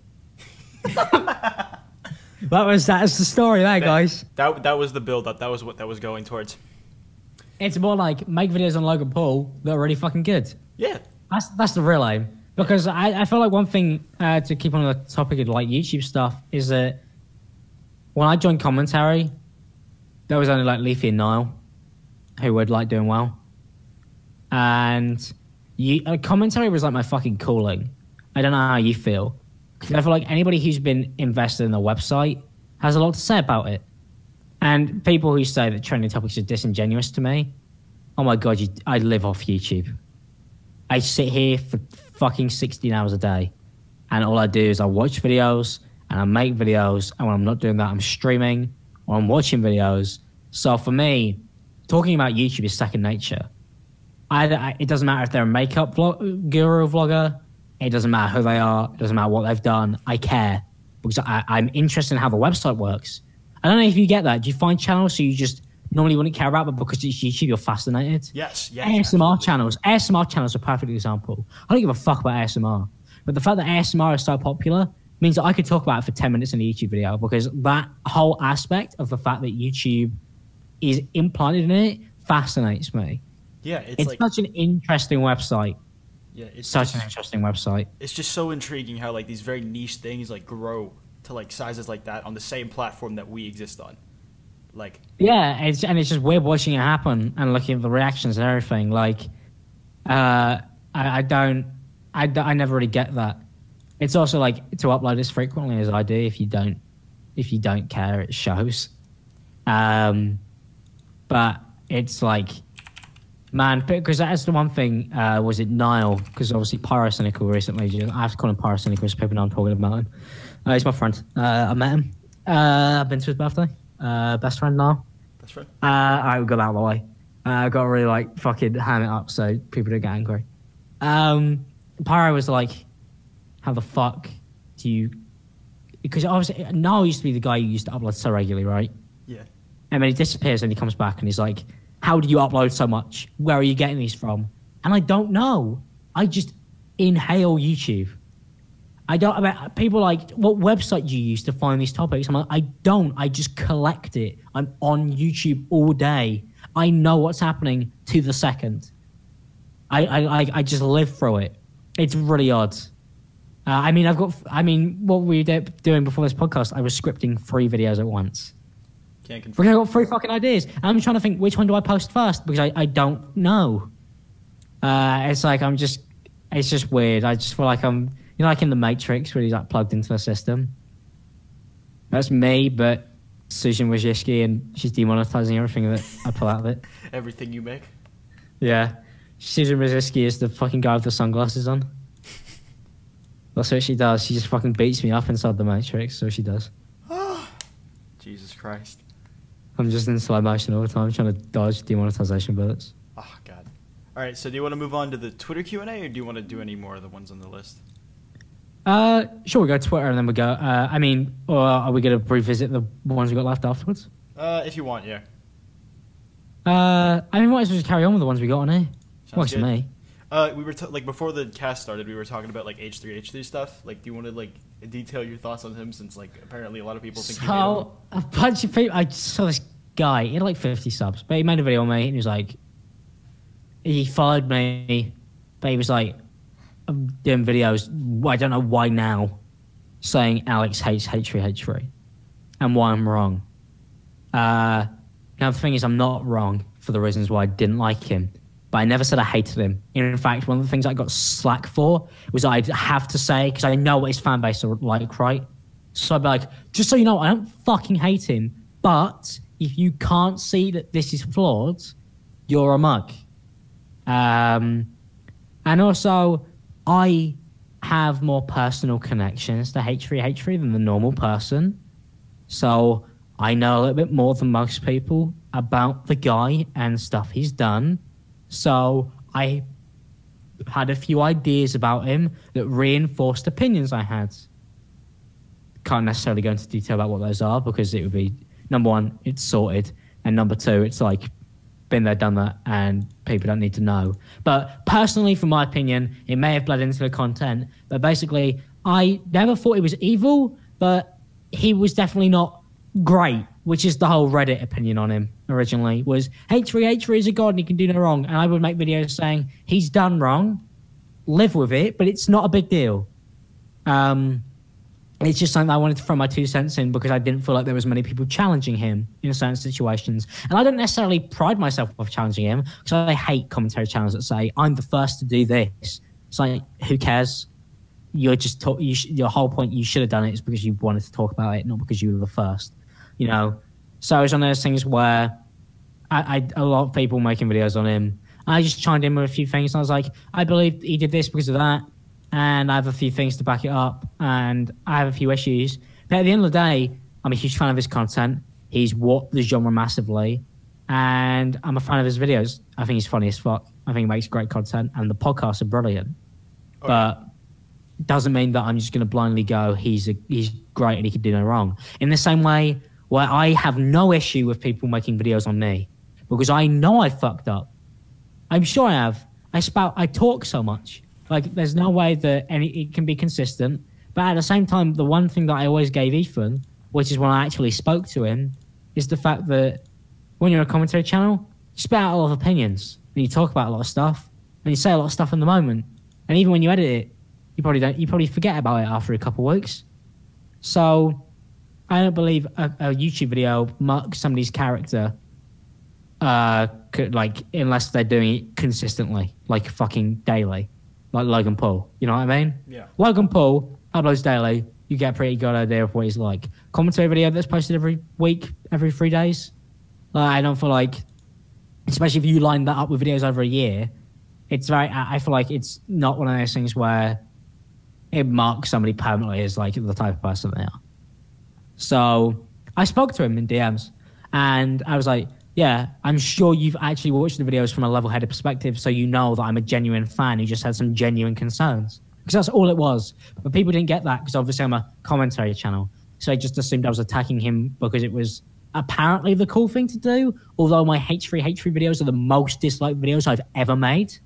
That's the story there, guys. That was the build up. That was what that was going towards. It's more like make videos on Logan Paul that are really fucking good. Yeah. That's the real aim. Because I feel like one thing to keep on the topic of like YouTube stuff is that when I joined commentary, there was only like Leafy and Niall who were like doing well. And commentary was like my fucking calling. I don't know how you feel. Because I feel like anybody who's been invested in the website has a lot to say about it. And people who say that trending topics are disingenuous to me, oh my God, I live off YouTube. I sit here for fucking 16 hours a day. And all I do is I watch videos and I make videos. And when I'm not doing that, I'm streaming or I'm watching videos. So for me, talking about YouTube is second nature. It doesn't matter if they're a makeup guru vlogger. It doesn't matter who they are. It doesn't matter what they've done. I care because I'm interested in how the website works. I don't know if you get that. Do you find channels so you just normally wouldn't care about, but because it's YouTube, you're fascinated? Yes. ASMR channels. ASMR channels are a perfect example. I don't give a fuck about ASMR. But the fact that ASMR is so popular means that I could talk about it for 10 minutes in a YouTube video because that whole aspect of the fact that YouTube is implanted in it fascinates me. Yeah, it's like such an interesting website. Yeah, it's such an interesting website. It's just so intriguing how like these very niche things like grow to like sizes like that on the same platform that we exist on. Like yeah, it's just weird watching it happen and looking at the reactions and everything. Like, I never really get that. It's also like to upload as frequently as I do. If you don't care, it shows. But it's like, man, because that's the one thing. Was it Niall? Because obviously Pyrocynical recently. I have to call him Pyrocynical because people know I'm talking about him. He's my friend. I met him. I've been to his birthday. Best friend now. Best friend. I got out of the way. I got to really like fucking ham it up so people don't get angry. Pyro was like, how the fuck do you... Because obviously Niall used to be the guy who used to upload so regularly, right? Yeah. And then he disappears and he comes back and he's like, how do you upload so much? Where are you getting these from? And I don't know. I just inhale YouTube. People like, what website do you use to find these topics? I'm like, I don't. I just collect it. I'm on YouTube all day. I know what's happening to the second. I just live through it. It's really odd. What we were doing before this podcast, I was scripting 3 videos at once. Can't confirm. Because I got 3 fucking ideas. And I'm trying to think, which one do I post first? Because I don't know. It's like, it's just weird. I just feel like I'm, like in The Matrix where he's like plugged into the system. That's me, but Susan Wojcicki and she's demonetizing everything that I pull out of it. Everything you make? Yeah. Susan Wojcicki is the fucking guy with the sunglasses on. That's what she does. She just fucking beats me up inside the Matrix. So she does. Jesus Christ. I'm just in slow motion all the time trying to dodge demonetization bullets. Oh, God. All right, so do you want to move on to the Twitter Q&A, or do you want to do any more of the ones on the list? Sure, we go to Twitter and then we go. Or are we going to revisit the ones we got left afterwards? If you want, yeah. Might as well just carry on with the ones we got on here. Works for me. We were before the cast started, we were talking about like H3 stuff. Like, do you want to like detail your thoughts on him, since like apparently a lot of people think you hate him? A bunch of people. I saw this guy. He had like 50 subs, but he made a video on me and he was like, he followed me, but he was like, I'm doing videos. I don't know why now, saying Alex hates H3, and why I'm wrong. Now the thing is, I'm not wrong for the reasons why I didn't like him. But I never said I hated him. In fact, one of the things I got slack for was I'd have to say, because I know what his fan base are like, right? So I'd be like, just so you know, I don't fucking hate him, but if you can't see that this is flawed, you're a mug. And also, I have more personal connections to H3 than the normal person. So I know a little bit more than most people about the guy and stuff he's done. So I had a few ideas about him that reinforced opinions I had. Can't necessarily go into detail about what those are, because it would be, number one, it's sorted, and number two, it's like, been there, done that, and people don't need to know. But personally, from my opinion, it may have bled into the content, but basically, I never thought he was evil, but he was definitely not great, which is the whole Reddit opinion on him originally, was H3 is a god and he can do no wrong. And I would make videos saying he's done wrong, live with it, but it's not a big deal. It's just something I wanted to throw my 2 cents in, because I didn't feel like there was many people challenging him in certain situations. And I don't necessarily pride myself off challenging him, because I hate commentary channels that say, I'm the first to do this. It's like, who cares? You're just your whole point, you should have done it, is because you wanted to talk about it, not because you were the first. You know, so it's one of those things where a lot of people making videos on him. I just chimed in with a few things, and I was like, I believe he did this because of that, and I have a few things to back it up, and I have a few issues. But at the end of the day, I'm a huge fan of his content. He's warped the genre massively, and I'm a fan of his videos. I think he's funny as fuck. I think he makes great content, and the podcasts are brilliant. Okay. But doesn't mean that I'm just going to blindly go, he's great and he can do no wrong. In the same way, where I have no issue with people making videos on me, because I know I fucked up. I'm sure I have. I talk so much. Like, there's no way that it can be consistent. But at the same time, the one thing that I always gave Ethan, which is when I actually spoke to him, is the fact that when you're a commentary channel, you spit out a lot of opinions, and you talk about a lot of stuff, and you say a lot of stuff in the moment. And even when you edit it, you probably forget about it after a couple of weeks. So I don't believe a YouTube video marks somebody's character, unless they're doing it consistently, like fucking daily, like Logan Paul. You know what I mean? Yeah. Logan Paul uploads daily. You get a pretty good idea of what he's like. Commentary video that's posted every week, every 3 days. I don't feel like, especially if you line that up with videos over a year, it's very. I feel like it's not one of those things where it marks somebody permanently as like the type of person they are. So I spoke to him in DMs, and I was like, yeah, I'm sure you've actually watched the videos from a level-headed perspective, so you know that I'm a genuine fan who just had some genuine concerns. Because that's all it was. But people didn't get that, because obviously I'm a commentary channel. So they just assumed I was attacking him because it was apparently the cool thing to do, although my H3 videos are the most disliked videos I've ever made.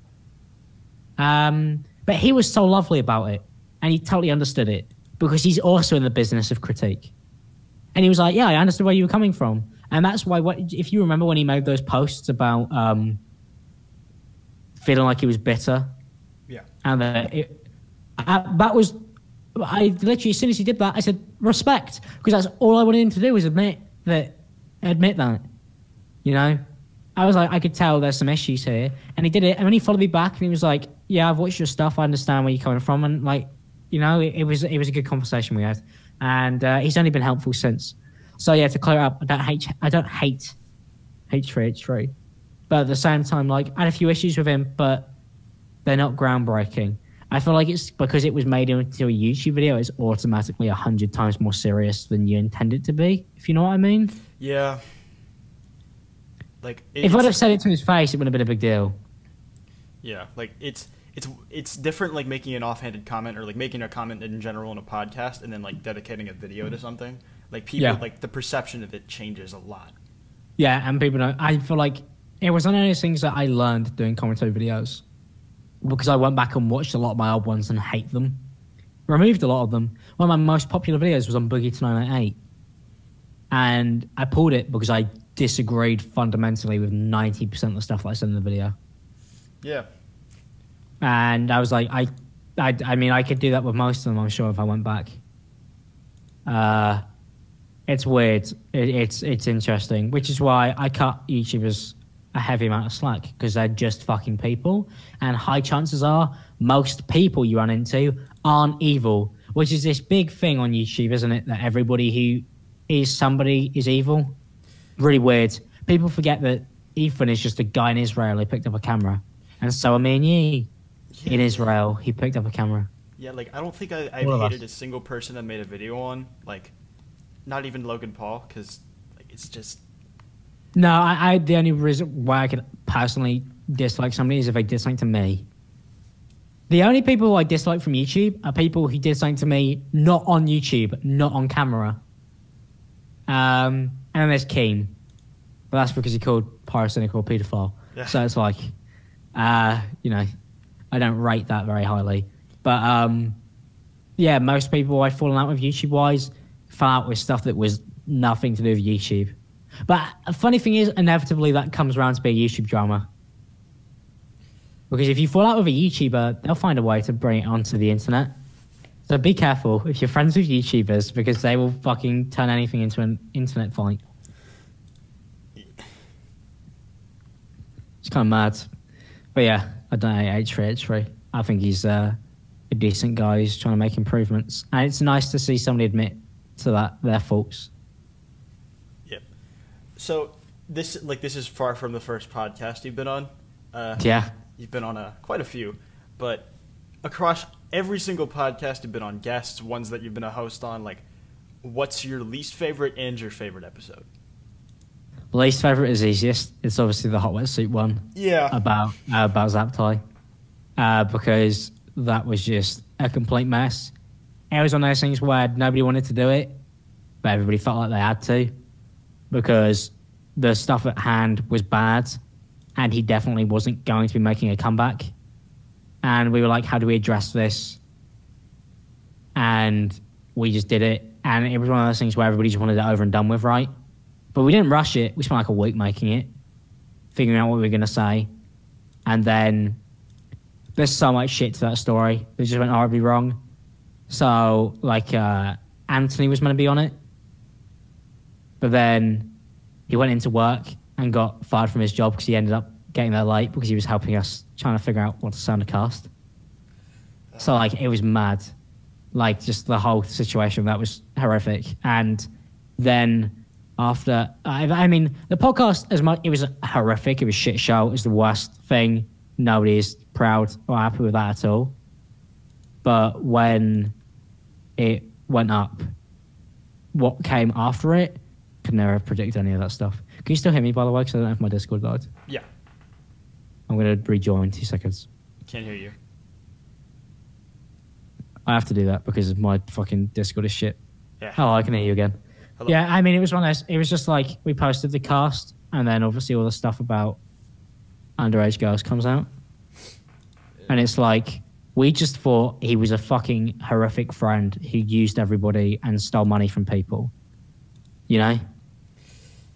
But he was so lovely about it, and he totally understood it, because he's also in the business of critique. And he was like, yeah, I understood where you were coming from. And that's why, if you remember when he made those posts about feeling like he was bitter. Yeah. And that was, I literally, as soon as he did that, I said, respect. Because that's all I wanted him to do, was admit that. You know? I was like, I could tell there's some issues here. And he did it. And when he followed me back, and he was like, yeah, I've watched your stuff. I understand where you're coming from. And like, you know, it was a good conversation we had. And he's only been helpful since. So yeah, to clear up, I don't hate H3. But at the same time, like, I had a few issues with him, but they're not groundbreaking. I feel like it's because it was made into a YouTube video, it's automatically 100 times more serious than you intend it to be, if you know what I mean. Yeah. Like if I'd have said it to his face, it would have been a big deal. Yeah, like it's different, like making an offhanded comment or like making a comment in general in a podcast and then like dedicating a video to something. Like people, like the perception of it changes a lot. Yeah, and people don't. I feel like it was one of those things that I learned doing commentary videos because I went back and watched a lot of my old ones and hate them. Removed a lot of them. One of my most popular videos was on Boogie to 998. And I pulled it because I disagreed fundamentally with 90% of the stuff that I said in the video. Yeah. And I was like, I mean, I could do that with most of them, I'm sure, if I went back. It's weird. It's interesting, which is why I cut YouTubers a heavy amount of slack, because they're just fucking people. And high chances are most people you run into aren't evil, which is this big thing on YouTube, isn't it? That everybody who is somebody is evil. Really weird. People forget that Ethan is just a guy in Israel who picked up a camera. And so are me and Yi. Yeah. In Israel, he picked up a camera. Yeah, like, I don't think I've hated a single person I made a video on. Like, not even Logan Paul, because like, it's just... No, I the only reason why I could personally dislike somebody is if they did something to me. The only people I dislike from YouTube are people who did something to me not on YouTube, not on camera. And then there's Keen. But that's because he called Pyrocynical a paedophile. Yeah. So it's like, you know, I don't rate that very highly. But, yeah, most people I've fallen out with YouTube-wise fell out with stuff that was nothing to do with YouTube. But a funny thing is, inevitably, that comes around to be a YouTube drama. Because if you fall out with a YouTuber, they'll find a way to bring it onto the internet. So be careful if you're friends with YouTubers, because they will fucking turn anything into an internet fight. It's kind of mad. But yeah, I don't know, H3. I think he's a decent guy who's trying to make improvements. And it's nice to see somebody admit to their faults. Yep. So this is far from the first podcast you've been on. Yeah. You've been on quite a few, but across every single podcast you've been on, guests, ones that you've been a host on, like, what's your least favorite and your favorite episode? Least favorite is easiest. It's obviously the hot wetsuit one. Yeah. About Zaptai. Because that was just a complete mess. It was one of those things where nobody wanted to do it, but everybody felt like they had to, because the stuff at hand was bad, and he definitely wasn't going to be making a comeback. And we were like, how do we address this? And we just did it. And it was one of those things where everybody just wanted it over and done with, right? But we didn't rush it. We spent like a week making it, figuring out what we were going to say. And then there's so much shit to that story that just went horribly wrong. So, like, Anthony was meant to be on it. But then he went into work and got fired from his job because he ended up getting there late because he was helping us trying to figure out what to sound a cast. So, like, it was mad. Like, just the whole situation, that was horrific. And then after, I mean, the podcast, as much, it was horrific. It was shit show. It was the worst thing. Nobody is proud or happy with that at all. But when it went up, what came after it, could never have predicted any of that stuff. Can you still hear me, by the way? Because I don't know if my Discord died. Yeah. I'm going to rejoin 2 seconds. Can't hear you. I have to do that because my fucking Discord is shit. Yeah. Oh, I can hear you again. Hello. Yeah, I mean, it was one of those, it was just like, we posted the cast, and then obviously all the stuff about underage girls comes out. And it's like, we just thought he was a fucking horrific friend who used everybody and stole money from people. You know?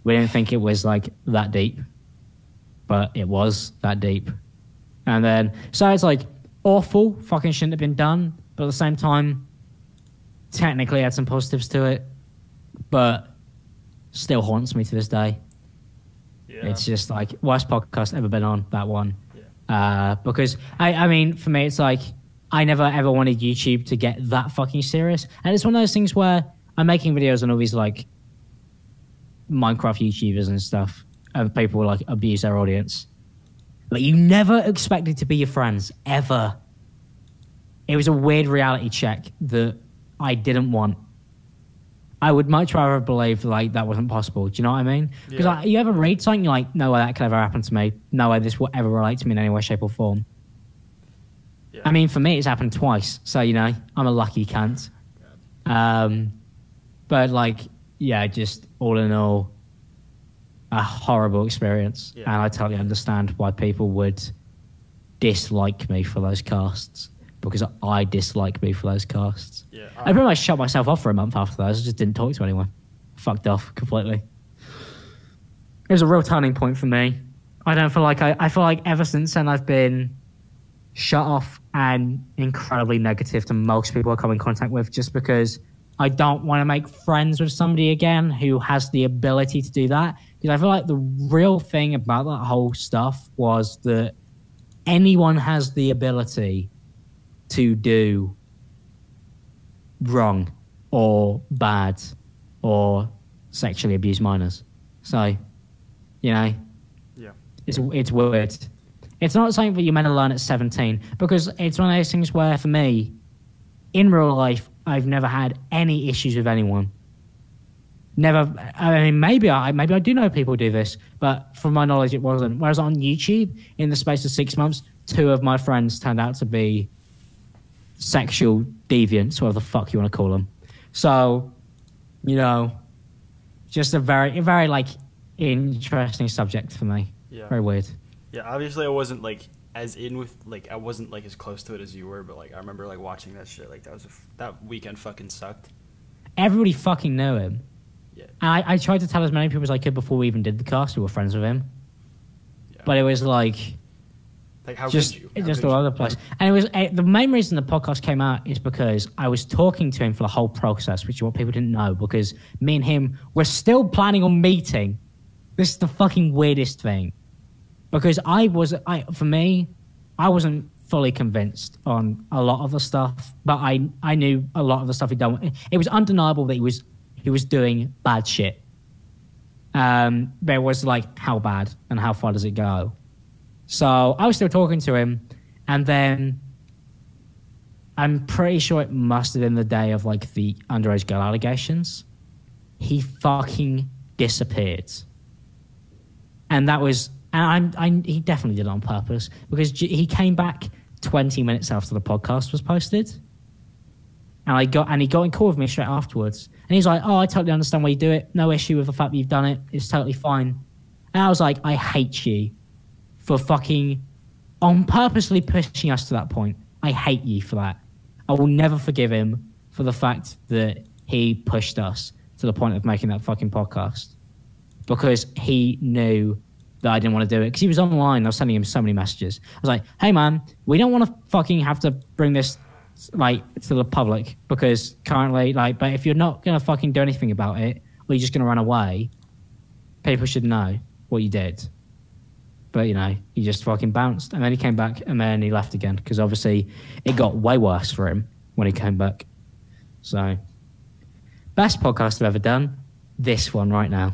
We didn't think it was like that deep. But it was that deep. And then, so it's like, awful, fucking shouldn't have been done. But at the same time, technically had some positives to it. But still haunts me to this day. Yeah. It's just like, worst podcast ever been on, that one. Yeah. Because, I mean, for me, it's like, I never ever wanted YouTube to get that fucking serious. And it's one of those things where I'm making videos on all these, like, Minecraft YouTubers and stuff. And people will, like, abuse their audience. But you never expect it to be your friends, ever. it was a weird reality check that I didn't want. I would much rather believe like that wasn't possible. Do you know what I mean? Because Yeah. you ever read something, you're like, no way that could ever happen to me. No way this will ever relate to me in any way, shape, or form. Yeah. I mean, for me, it's happened twice. So, you know, I'm a lucky cunt. But, like, yeah, just all in all, a horrible experience. Yeah. And I totally understand why people would dislike me for those casts. Because I dislike me for those casts. Yeah. I pretty much shut myself off for a month after those. I just didn't talk to anyone. Fucked off completely. It was a real turning point for me. I don't feel like I feel like ever since then I've been shut off and incredibly negative to most people I come in contact with, just because I don't want to make friends with somebody again who has the ability to do that. Because I feel like the real thing about that whole stuff was that anyone has the ability to do wrong or bad or sexually abuse minors. So, you know, Yeah. it's weird. It's not something that you're meant to learn at 17, because it's one of those things where, for me, in real life, I've never had any issues with anyone. Never. I mean, maybe I do know people do this, but from my knowledge, it wasn't. Whereas on YouTube, in the space of 6 months, 2 of my friends turned out to be sexual deviants, whatever the fuck you want to call them. So, you know, just a very like interesting subject for me. Yeah. Very weird. Yeah, obviously I wasn't like as in with like I wasn't like as close to it as you were, but like I remember like watching that shit. Like that weekend fucking sucked. Everybody fucking knew him. Yeah. And I tried to tell as many people as I could before we even did the cast who were friends with him. Yeah. But it was like how just could you? just all over the place. And it was the main reason the podcast came out is because I was talking to him for the whole process, which is what people didn't know, because me and him were still planning on meeting. This is the fucking weirdest thing. Because I wasn't fully convinced on a lot of the stuff, but I knew a lot of the stuff he'd done. It was undeniable that he was doing bad shit. There was like, how bad and how far does it go? So I was still talking to him, and then I'm pretty sure it must have been the day of like the underage girl allegations. He fucking disappeared. And that was, and he definitely did it on purpose, because he came back 20 minutes after the podcast was posted. And he got in call with me straight afterwards. And he's like, oh, I totally understand why you do it. No issue with the fact that you've done it. It's totally fine. And I was like, I hate you for fucking on purposely pushing us to that point. I hate you for that. I will never forgive him for the fact that he pushed us to the point of making that fucking podcast. Because he knew that I didn't want to do it. Because he was online. I was sending him so many messages. I was like, hey, man, we don't want to fucking have to bring this like to the public, because currently, like, but if you're not going to fucking do anything about it, or you're just going to run away, people should know what you did. But, you know, he just fucking bounced. And then he came back, and then he left again, because obviously it got way worse for him when he came back. So, best podcast I've ever done, this one right now.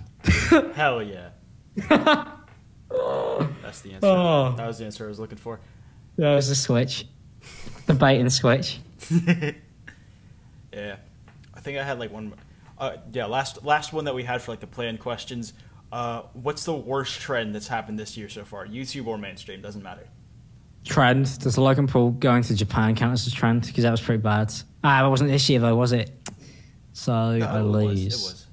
Hell yeah. That's the answer. Oh. That was the answer I was looking for. That was the switch. The bait and switch. Yeah. I think I had like one. Last one that we had for like the planned questions. What's the worst trend that's happened this year so far? YouTube or mainstream, doesn't matter. Trend. Does Logan Paul going to Japan count as a trend? Because that was pretty bad. It wasn't this year though, was it? So I lose. It was.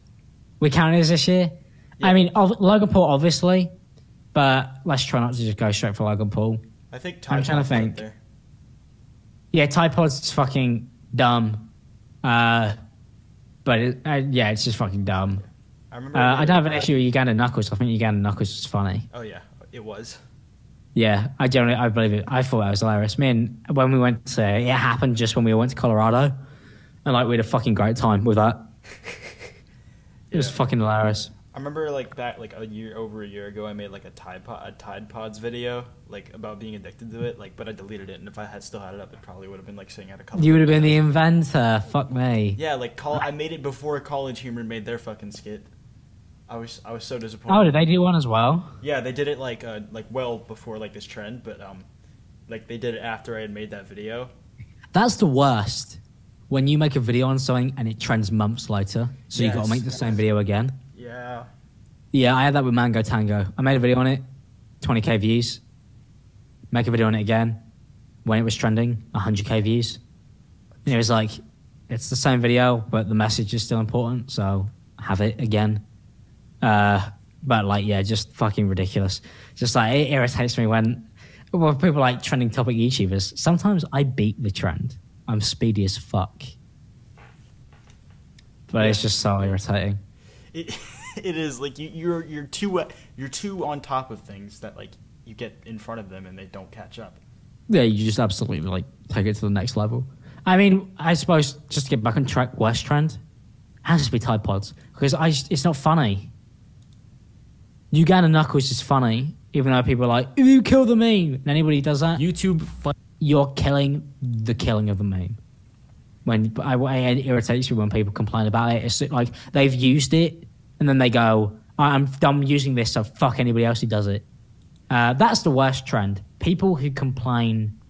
We count it as this year? Yeah. I mean, Logan Paul, obviously, but let's try not to just go straight for Logan Paul. I think I'm trying to think. There. Yeah, Tide Pod's fucking dumb. But it's just fucking dumb. I remember. I don't have an issue with Uganda Knuckles. I think Uganda Knuckles is funny. Oh yeah, it was. Yeah, I believe it. I thought that was hilarious. Me and when we went to, it happened just when we went to Colorado, and like we had a fucking great time with that. It was fucking hilarious. I remember like back like over a year ago, I made like a Tide Pods video like about being addicted to it, like, but I deleted it, and if I had still had it up, it probably would have been like saying out a couple. You would have been the inventor. Fuck me. Yeah, like I made it before College Humor made their fucking skit. I was so disappointed. Oh, did they do one as well? Yeah, they did it like well before like this trend, but like they did it after I had made that video. That's the worst. When you make a video on something and it trends months later, so you got to make the same video again. Yeah. Yeah, I had that with Mango Tango. I made a video on it, 20k views. Make a video on it again. When it was trending, 100k views. And it was like, it's the same video, but the message is still important, so have it again. But like, yeah, just fucking ridiculous. Just like, it irritates me when people like trending topic YouTubers. Sometimes I beat the trend. I'm speedy as fuck. But it's just so irritating. It is like you're too on top of things that like you get in front of them and they don't catch up. Yeah, you just absolutely like take it to the next level. I mean, I suppose just to get back on track, worst trend it has to be Tide Pods because it's not funny. Uganda Knuckles is funny, even though people are like, "You kill the meme," and anybody who does that, you're killing the killing of the meme. It irritates me when people complain about it. It's like they've used it and then they go, I'm done using this, so fuck anybody else who does it. That's the worst trend. People who complain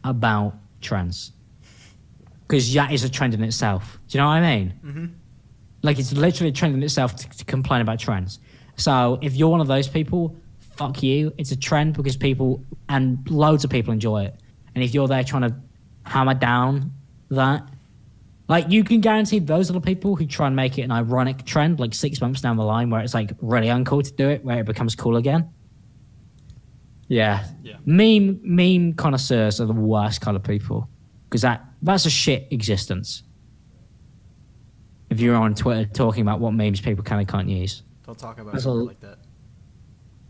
about trends. Because that is a trend in itself. Do you know what I mean? Mm-hmm. Like, it's literally a trend in itself to complain about trends. So if you're one of those people, fuck you. It's a trend because people, and loads of people enjoy it. And if you're there trying to hammer down that, like, you can guarantee those are the people who try and make it an ironic trend, like 6 months down the line, where it's like really uncool to do it, where it becomes cool again. Yeah. Meme connoisseurs are the worst kind of people because that's a shit existence. If you're on Twitter talking about what memes people can and can't use, don't talk about it like that.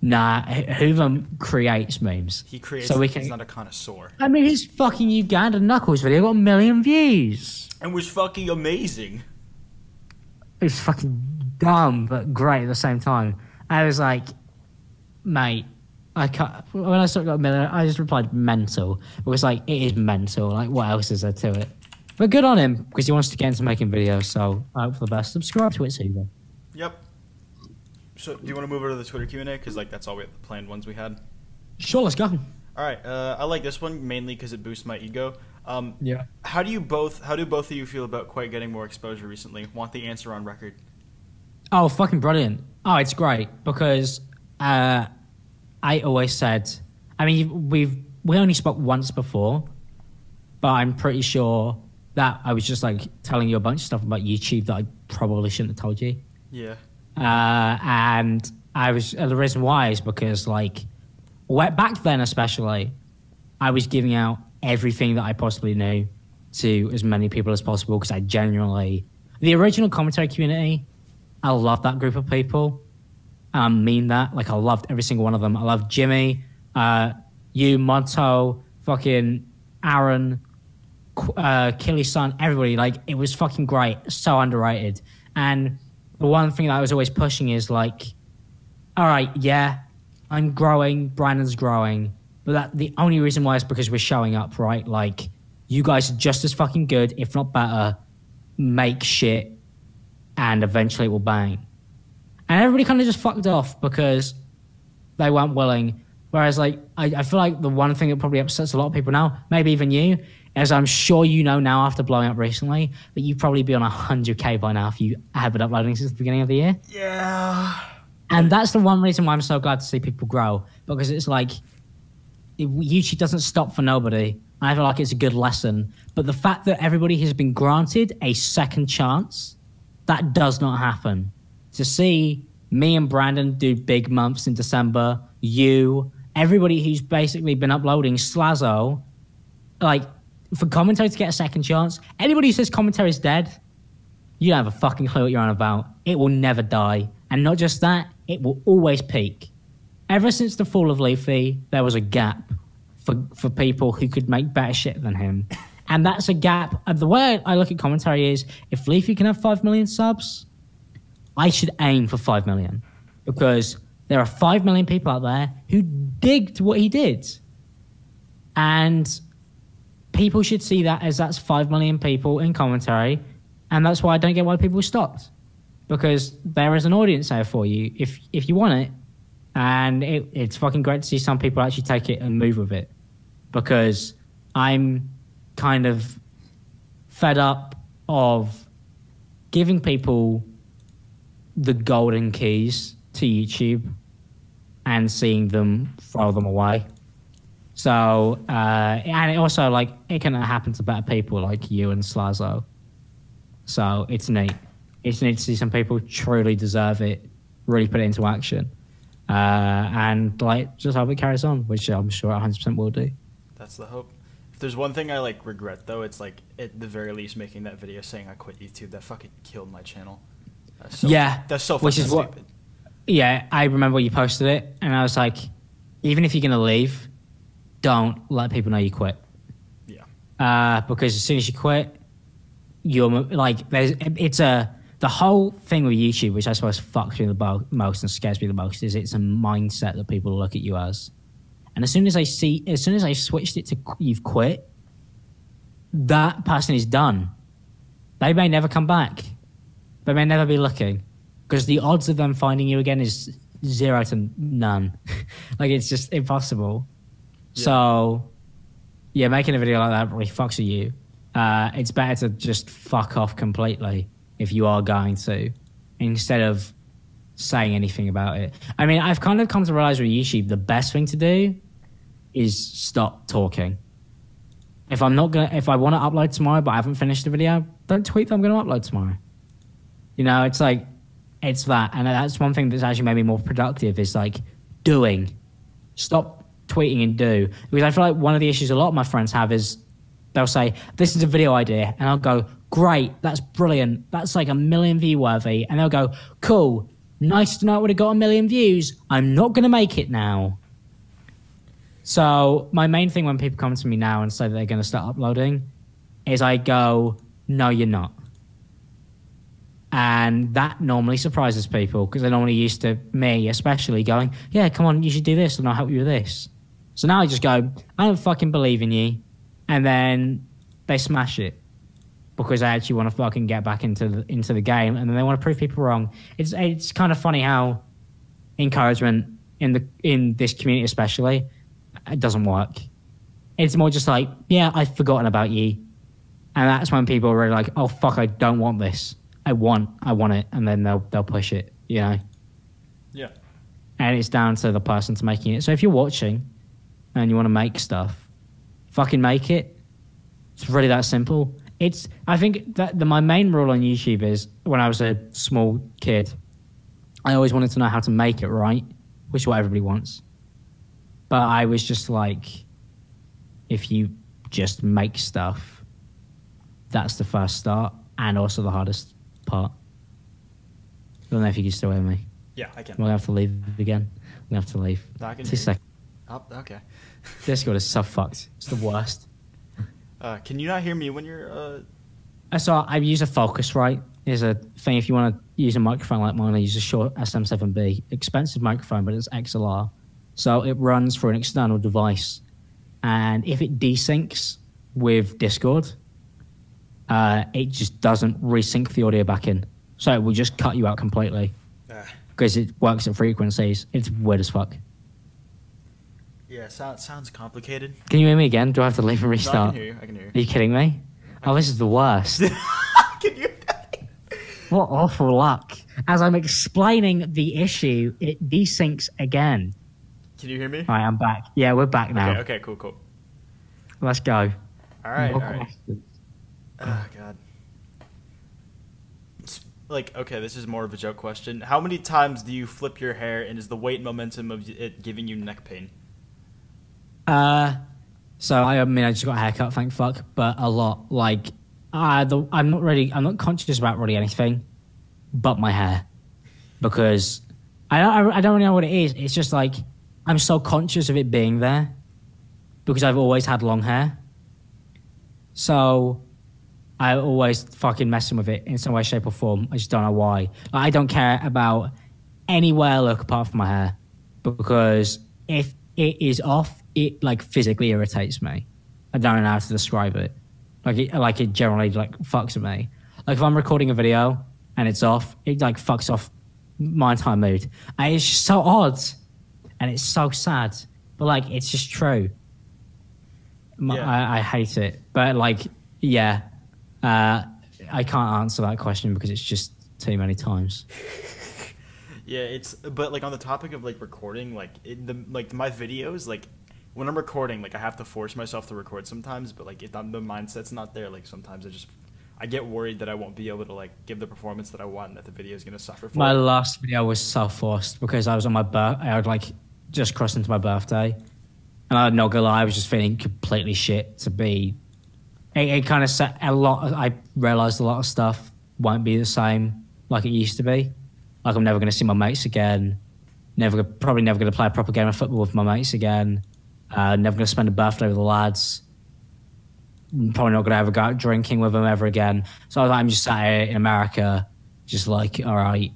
Nah, Hoover creates memes. He creates so he's not a connoisseur. I mean, his fucking Uganda Knuckles video got 1 million views. And was fucking amazing. It was fucking dumb, but great at the same time. I was like, mate, I can't. When I saw it got 1 million, I just replied mental. It was like, it is mental. Like, what else is there to it? But good on him, because he wants to get into making videos, so I hope for the best. Subscribe to it, Hoover. Yep. So, do you want to move over to the Twitter Q&A? Because, like, that's all the planned ones we had. Sure, let's go. All right. I like this one mainly because it boosts my ego. Yeah. How do both of you feel about Quite getting more exposure recently? Want the answer on record? Oh, fucking brilliant. Oh, it's great because I always said, I mean, we only spoke once before, but I'm pretty sure that I was just like telling you a bunch of stuff about YouTube that I probably shouldn't have told you. Yeah. And the reason why is because like back then especially, I was giving out everything that I possibly knew to as many people as possible because I genuinely, the original commentary community, I love that group of people. I mean that. Like, I loved every single one of them. I loved Jimmy, you, Monto, fucking Aaron, Killy's son, everybody. Like, it was fucking great. So underrated. And the one thing that I was always pushing is like, all right, yeah, I'm growing, Brandon's growing, but the only reason why is because we're showing up, right? Like, you guys are just as fucking good, if not better. Make shit, and eventually it will bang. And everybody kind of just fucked off because they weren't willing. Whereas, like, I feel like the one thing that probably upsets a lot of people now, maybe even you, is I'm sure you know now after blowing up recently that you'd probably be on 100k by now if you have been uploading since the beginning of the year. Yeah. And that's the one reason why I'm so glad to see people grow, because it's like YouTube doesn't stop for nobody. I feel like it's a good lesson. But the fact that everybody has been granted a second chance, that does not happen. To see me and Brandon do big months in December, everybody who's basically been uploading Slazzo, like, for commentary to get a second chance, anybody who says commentary is dead, you don't have a fucking clue what you're on about. It will never die. And not just that, it will always peak. Ever since the fall of Leafy, there was a gap for people who could make better shit than him. And that's a gap. The way I look at commentary is, if Leafy can have 5 million subs, I should aim for 5 million. Because there are 5 million people out there who digged what he did. And people should see that as that's 5 million people in commentary. And that's why I don't get why people stopped. Because there is an audience there for you if you want it. And it's fucking great to see some people actually take it and move with it. Because I'm kind of fed up of giving people the golden keys to YouTube and seeing them throw them away. So, and it also, like, it can happen to better people like you and Slazo. So it's neat. It's neat to see some people truly deserve it, really put it into action. And, like, just hope it carries on, which I'm sure 100% will do. That's the hope. If there's one thing I, like, regret, though, it's, like, at the very least making that video saying I quit YouTube. That fucking killed my channel. That's so fucking stupid. Yeah, I remember you posted it, and I was like, even if you're going to leave, don't let people know you quit. Yeah. Because as soon as you quit, you're, like, the whole thing with YouTube, which I suppose fucks me the most and scares me the most, is it's a mindset that people look at you as. And as soon as I switched it to you've quit, that person is done. They may never come back. They may never be looking. Because the odds of them finding you again is 0 to none. Like, it's just impossible. Yeah. So, yeah, making a video like that really fucks with you. It's better to just fuck off completely if you are going to, instead of saying anything about it. I mean, I've kind of come to realize with YouTube, the best thing to do is stop talking. If I want to upload tomorrow but I haven't finished the video, don't tweet that I'm going to upload tomorrow. You know, it's like, it's that. And that's one thing that's actually made me more productive is, like, doing. Stop tweeting and do. Because I feel like one of the issues a lot of my friends have is they'll say, this is a video idea. And I'll go, great, that's brilliant. That's like 1 million view worthy. And they'll go, cool, nice to know it would have got 1 million views. I'm not going to make it now. So my main thing when people come to me now and say that they're going to start uploading is I go, no, you're not. And that normally surprises people because they're normally used to me, especially, going, yeah, come on, you should do this and I'll help you with this. So now I just go, I don't fucking believe in you. And then they smash it because I actually want to fucking get back into the game, and then they want to prove people wrong. It's kind of funny how encouragement in this community especially, it doesn't work. It's more just like, yeah, I've forgotten about you. And that's when people are really like, oh fuck, I don't want this. I want it, and then they'll push it, you know? Yeah. And it's down to the person to making it. So if you're watching and you want to make stuff, fucking make it. It's really that simple. I think that my main rule on YouTube is, when I was a small kid, I always wanted to know how to make it right, which is what everybody wants. But I was just like, if you just make stuff, that's the first start and also the hardest part. I don't know if you can still hear me. Yeah, I can. We'll have to leave again. We'll have to leave. No, I can 2 seconds. Oh, okay. Discord is so fucked. It's the worst. Can you not hear me when you're... So I use a Focusrite. There's a thing, if you want to use a microphone like mine, I use a short SM7B. Expensive microphone, but it's XLR. So it runs through an external device. And if it desyncs with Discord, it just doesn't resync the audio back in. So it will just cut you out completely. Because it works at frequencies. It's weird as fuck. Yeah, sounds complicated. Can you hear me again? Do I have to leave and restart? No, I can hear you. I can hear you. Are you kidding me? Oh, this is the worst. Can you? What awful luck. As I'm explaining the issue, it desyncs again. Can you hear me? All right, I'm back. Yeah, we're back now. Okay, cool. Let's go. All right. Questions. Oh, God. Like, okay, this is more of a joke question. How many times do you flip your hair, and is the weight and momentum of it giving you neck pain? So I mean, I just got a haircut, thank fuck, but a lot. Like, I'm not conscious about really anything but my hair, because I don't really know what it is. It's just like, I'm so conscious of it being there because I've always had long hair. So I always fucking messing with it in some way, shape or form. I just don't know why. Like, I don't care about anywhere I look apart from my hair, because if it is off, it like physically irritates me. I don't know how to describe it. Like it generally like fucks with me. Like if I'm recording a video and it's off, it like fucks off my entire mood. And it's just so odd, and it's so sad. But like, it's just true. Yeah. I hate it. But like, yeah, I can't answer that question because it's just too many times. Yeah, but like on the topic of like recording, like my videos, like when I'm recording, like I have to force myself to record sometimes, but like if the mindset's not there, like sometimes I get worried that I won't be able to like give the performance that I want and that the video is going to suffer for My it. last video was so forced because I was on my birthday. I would like just crossed into my birthday, and I'm not gonna lie, I was just feeling completely shit to be. It kind of set a lot. I realized a lot of stuff won't be the same like it used to be. Like I'm never going to see my mates again. Probably never going to play a proper game of football with my mates again. Never going to spend a birthday with the lads. Probably not going to ever go out drinking with them ever again. So I'm just sat here in America, just like, all right.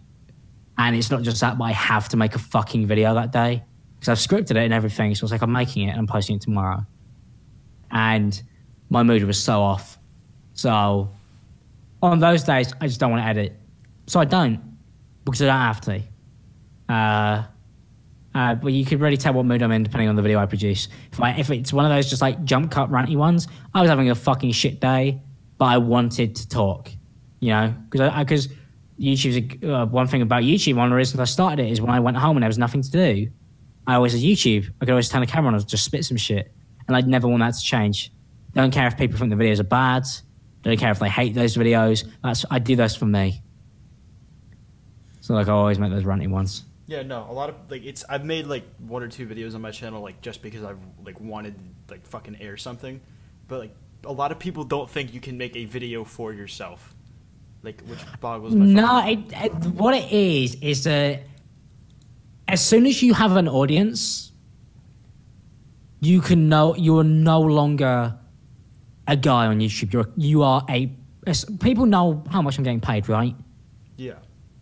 And it's not just that, but I have to make a fucking video that day because I've scripted it and everything. So it's like I'm making it and I'm posting it tomorrow. And my mood was so off. So on those days, I just don't want to edit. So I don't. Because I don't have to. But you could really tell what mood I'm in depending on the video I produce. If it's one of those just like jump cut ranty ones, I was having a fucking shit day, but I wanted to talk, you know? Because YouTube's one thing about YouTube, one of the reasons I started it is when I went home and there was nothing to do, I always had YouTube. I could always turn the camera on and just spit some shit. And I'd never want that to change. Don't care if people think the videos are bad. Don't care if they hate those videos. I do those for me. So like I always make those ranty ones. Yeah, no, a lot of like I've made like 1 or 2 videos on my channel like just because I've like wanted to like fucking air something, but like a lot of people don't think you can make a video for yourself, like which boggles my. No, what it is that as soon as you have an audience, you are no longer a guy on YouTube. You are people know how much I'm getting paid, right? Yeah.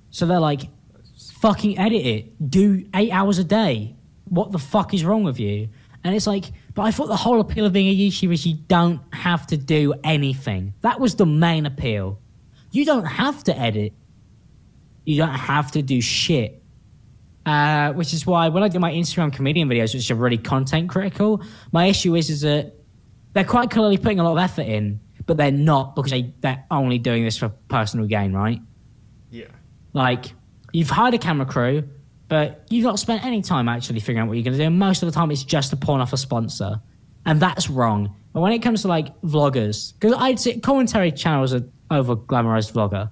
So they're like, fucking edit it. Do 8 hours a day. What the fuck is wrong with you? And it's like, but I thought the whole appeal of being a YouTuber is you don't have to do anything. That was the main appeal. You don't have to edit. You don't have to do shit. Which is why when I do my Instagram comedian videos, which are really content critical, my issue is that they're quite clearly putting a lot of effort in, but they're not because they're only doing this for personal gain, right? Yeah. Like, you've hired a camera crew, but you've not spent any time actually figuring out what you're going to do. And most of the time, it's just to pawn off a sponsor. And that's wrong. But when it comes to, like, vloggers, because I'd say commentary channels are over-glamorized vlogger.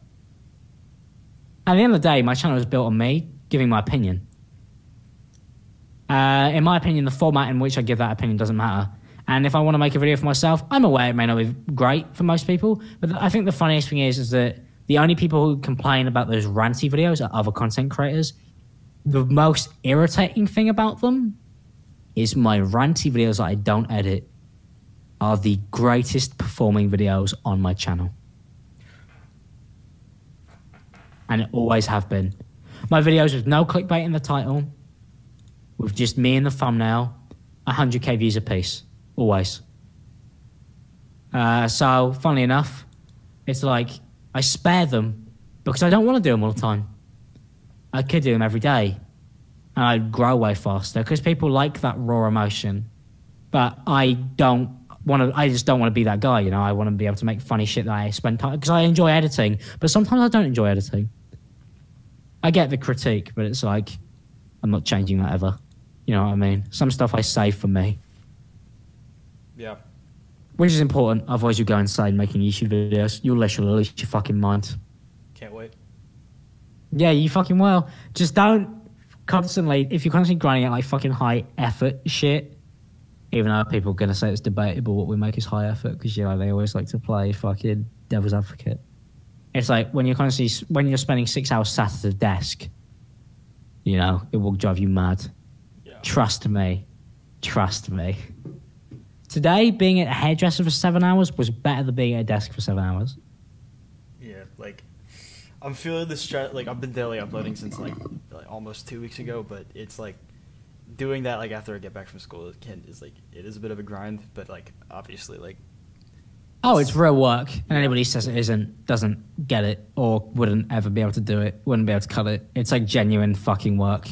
At the end of the day, my channel is built on me giving my opinion. In my opinion, the format in which I give that opinion doesn't matter. And if I want to make a video for myself, I'm aware it may not be great for most people. But I think the funniest thing is that the only people who complain about those ranty videos are other content creators. The most irritating thing about them is my ranty videos that I don't edit are the greatest performing videos on my channel. And it always have been. My videos with no clickbait in the title, with just me in the thumbnail, 100k views a piece. Always. So, funnily enough, it's like I spare them because I don't want to do them all the time. I could do them every day. And I'd grow way faster because people like that raw emotion. But I just don't want to be that guy, you know. I want to be able to make funny shit that I spend time because I enjoy editing. But sometimes I don't enjoy editing. I get the critique, but it's like I'm not changing that ever. You know what I mean? Some stuff I save for me. Yeah. Which is important, otherwise you go insane making YouTube videos. You'll literally lose your fucking mind. Can't wait. Yeah, you fucking will. Just don't constantly, if you're constantly grinding out like fucking high effort shit, even though people are going to say it's debatable what we make is high effort, because, you know, they always like to play fucking devil's advocate. It's like when you're spending 6 hours sat at a desk, you know, it will drive you mad. Yeah. Trust me. Trust me. Today, being at a hairdresser for 7 hours was better than being at a desk for 7 hours. Yeah, like, I'm feeling the stress. Like, I've been daily uploading since, like almost 2 weeks ago, but it's, like, doing that, like, after I get back from school it is a bit of a grind, but, like, obviously, like... Oh, it's real work, and anybody who says it isn't doesn't get it, or wouldn't ever be able to do it, wouldn't be able to cut it. It's, like, genuine fucking work.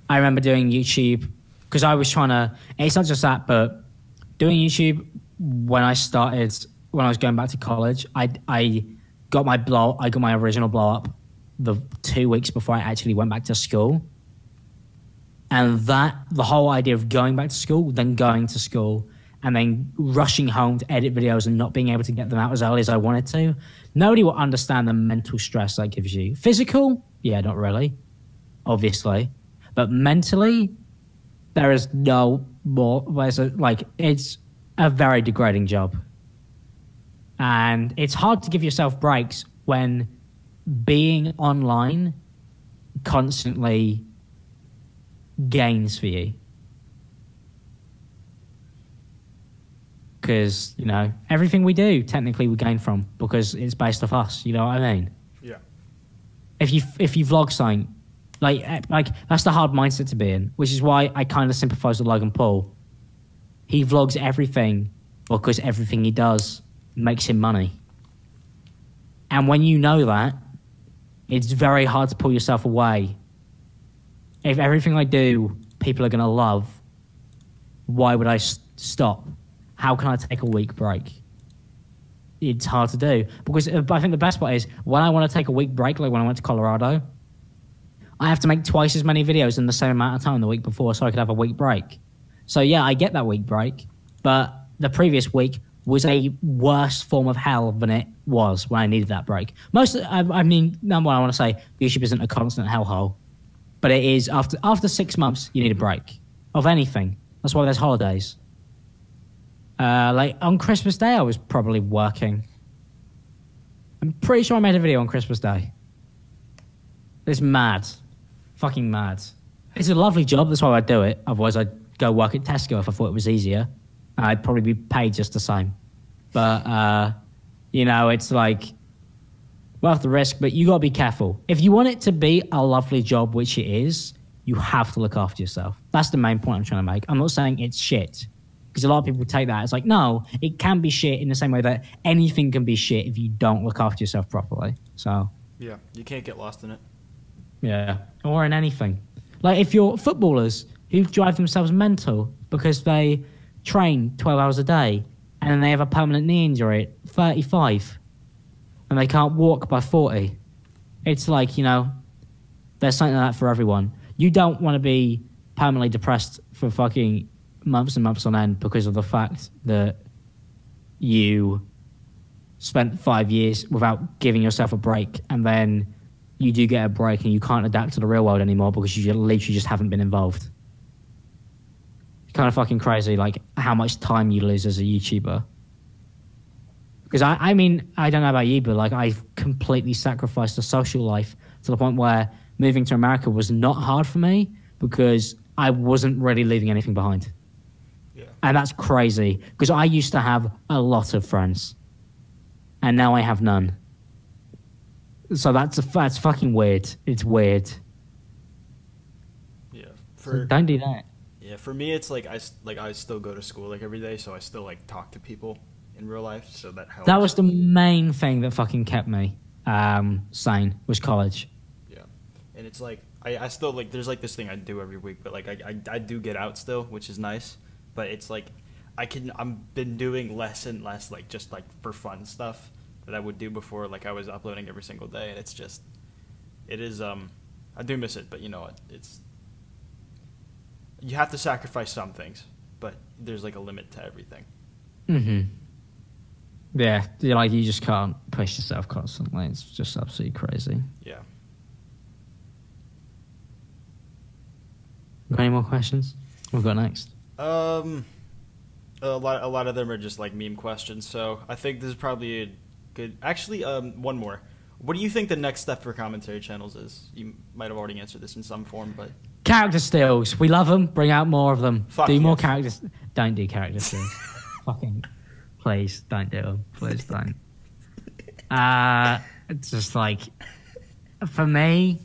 I remember doing YouTube, because I was trying to... It's not just that, but... Doing YouTube when I was going back to college, I got my original blow up the 2 weeks before I actually went back to school. And the whole idea of going back to school, then going to school, and then rushing home to edit videos and not being able to get them out as early as I wanted to, nobody will understand the mental stress that gives you. Physical? Yeah, not really, obviously. But mentally, there is no more. It's a very degrading job. And it's hard to give yourself breaks when being online constantly gains for you. Because, you know, everything we do, technically we gain from, because it's based off us, you know what I mean? Yeah. If you vlog something, like that's the hard mindset to be in, which is why I kind of sympathize with Logan Paul. He vlogs everything because everything he does makes him money. And when you know that, it's very hard to pull yourself away. If everything I do, people are going to love, why would I stop? How can I take a week break? It's hard to do. Because I think the best part is, when I want to take a week break, like when I went to Colorado, I have to make twice as many videos in the same amount of time the week before so I could have a week break. So yeah, I get that week break, but the previous week was a worse form of hell than it was when I needed that break. Number one, I want to say YouTube isn't a constant hellhole, but it is after 6 months, you need a break of anything. That's why there's holidays. Like on Christmas Day, I was probably working. I'm pretty sure I made a video on Christmas Day. It's mad. Fucking mad. It's a lovely job, that's why I'd do it. Otherwise, I'd go work at Tesco if I thought it was easier. I'd probably be paid just the same. But, you know, it's like, worth the risk, but you got to be careful. If you want it to be a lovely job, which it is, you have to look after yourself. That's the main point I'm trying to make. I'm not saying it's shit, because a lot of people take that. It's like, no, it can be shit in the same way that anything can be shit if you don't look after yourself properly. So yeah, you can't get lost in it. Yeah, or in anything. Like if you're footballers who drive themselves mental because they train 12 hours a day and then they have a permanent knee injury at 35 and they can't walk by 40. It's like, you know, there's something like that for everyone. You don't want to be permanently depressed for fucking months and months on end because of the fact that you spent 5 years without giving yourself a break, and then you do get a break and you can't adapt to the real world anymore because you literally just haven't been involved. It's kind of fucking crazy, like how much time you lose as a YouTuber. Because I mean, I don't know about you, but like I've completely sacrificed a social life to the point where moving to America was not hard for me because I wasn't really leaving anything behind. Yeah. And that's crazy because I used to have a lot of friends and now I have none. So that's fucking weird. It's weird. Yeah. So don't do that. Yeah, for me it's like I still go to school like every day, so I still like talk to people in real life, so that helps. That was the main thing that fucking kept me sane, was college. Yeah. And it's like I still like there's like this thing I do every week, but like I do get out still, which is nice, but it's like I'm been doing less and less like just like for fun stuff that I would do before. Like I was uploading every single day, and it is I do miss it, but you know what, it's, you have to sacrifice some things, but there's like a limit to everything. Yeah, like you just can't push yourself constantly. It's just absolutely crazy. Yeah. Got any more questions? What have we got next? A lot of them are just like meme questions, so I think this is probably a good. Actually, one more. What do you think the next step for commentary channels is? You might have already answered this in some form, but character stills. We love them. Bring out more of them. Fuck do yes. more characters. Don't do character stills. Fucking please don't do them. Please don't. It's just like, for me,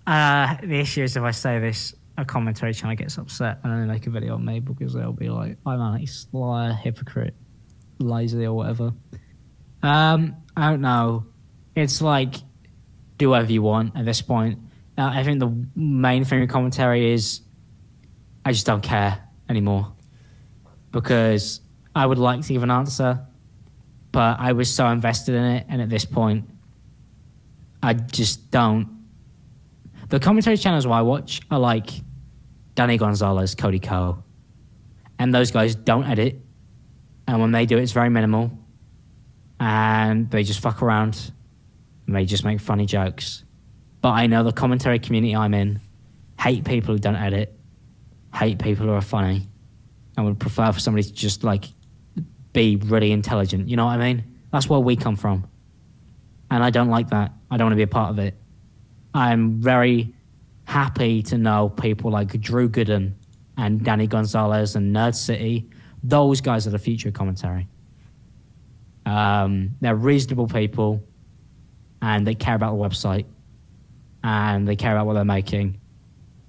the issue is if I say this, a commentary channel gets upset and then they make a video on me because they'll be like, I'm a liar, hypocrite, lazy or whatever. I don't know. It's like, do whatever you want at this point. I think the main thing in commentary is I just don't care anymore because I would like to give an answer, but I was so invested in it, and at this point, I just don't. The commentary channels I watch are like Danny Gonzalez, Cody Ko, and those guys don't edit, and when they do it, it's very minimal, and they just fuck around, and they just make funny jokes. But I know the commentary community I'm in hate people who don't edit, hate people who are funny, and would prefer for somebody to just like be really intelligent. You know what I mean? That's where we come from. And I don't like that. I don't want to be a part of it. I'm very happy to know people like Drew Gooden and Danny Gonzalez and Nerd City. Those guys are the future of commentary. They're reasonable people, and they care about the website, and they care about what they're making,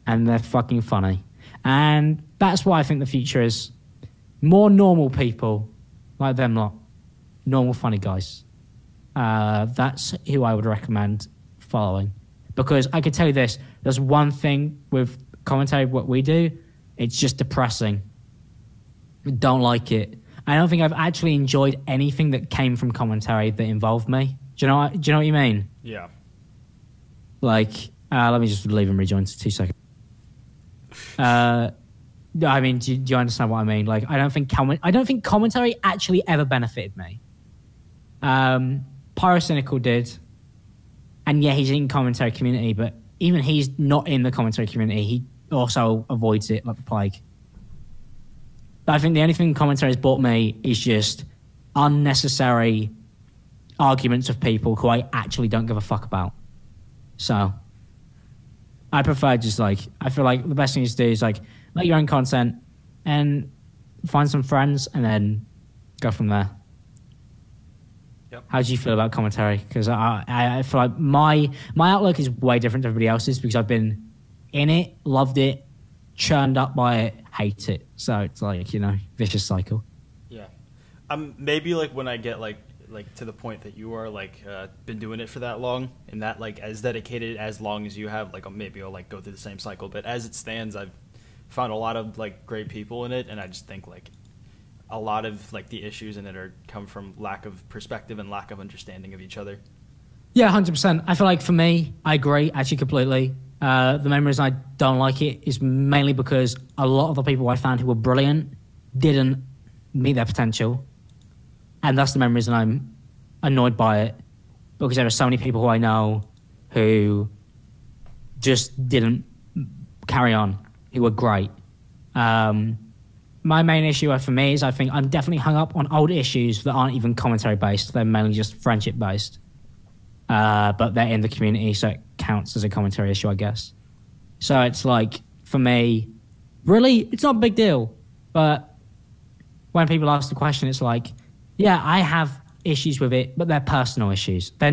and they're fucking funny. And that's why I think the future is more normal people like them lot. Normal, funny guys. That's who I would recommend following. Because I can tell you this, there's one thing with commentary, what we do, it's just depressing. I don't like it. I don't think I've actually enjoyed anything that came from commentary that involved me. Do you know what you mean? Yeah. Like, let me just leave and rejoin for 2 seconds. I mean, do you understand what I mean? Like, I don't think commentary actually ever benefited me. Pyrocynical did, and yeah, he's in commentary community, but even he's not in the commentary community. He also avoids it like the plague. But I think the only thing commentary has brought me is just unnecessary arguments of people who I actually don't give a fuck about. So I prefer just like, I feel like the best thing to do is like make your own content and find some friends and then go from there. Yep. How do you feel about commentary? Because I feel like my outlook is way different to everybody else's because I've been in it, loved it, churned up by it, hate it. So it's like, you know, vicious cycle. Yeah. Maybe like when I get like to the point that you are like been doing it for that long and that like as dedicated as long as you have, like maybe I'll like go through the same cycle. But as it stands, I've found a lot of like great people in it, and I just think like a lot of like the issues in it come from lack of perspective and lack of understanding of each other. Yeah, 100%. I feel like for me, I agree actually completely. The main reason I don't like it is mainly because a lot of the people I found who were brilliant didn't meet their potential. And that's the main reason I'm annoyed by it, because there are so many people who I know who just didn't carry on, who were great. My main issue for me is I think I'm definitely hung up on old issues that aren't even commentary based. They're mainly just friendship based. But they're in the community, so it counts as a commentary issue, I guess. So it's like, for me, really, it's not a big deal. But when people ask the question, it's like, yeah, I have issues with it, but they're personal issues. They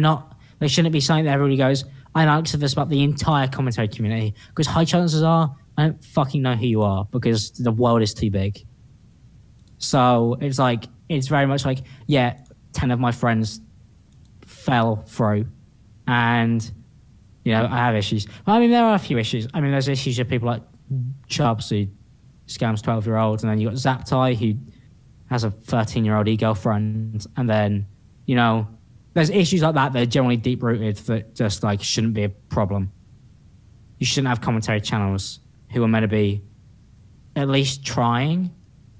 shouldn't be something that everybody goes, I'm anxious this about the entire commentary community. Because high chances are, I don't fucking know who you are because the world is too big. So it's like, it's very much like, yeah, 10 of my friends fell through and, you know, I have issues. I mean, there are a few issues. I mean, there's issues with people like Chubbs who scams 12-year-olds, and then you got Zaptai who has a 13-year-old e-girlfriend, and then, you know, there's issues like that are generally deep-rooted that just, like, shouldn't be a problem. You shouldn't have commentary channels who are meant to be at least trying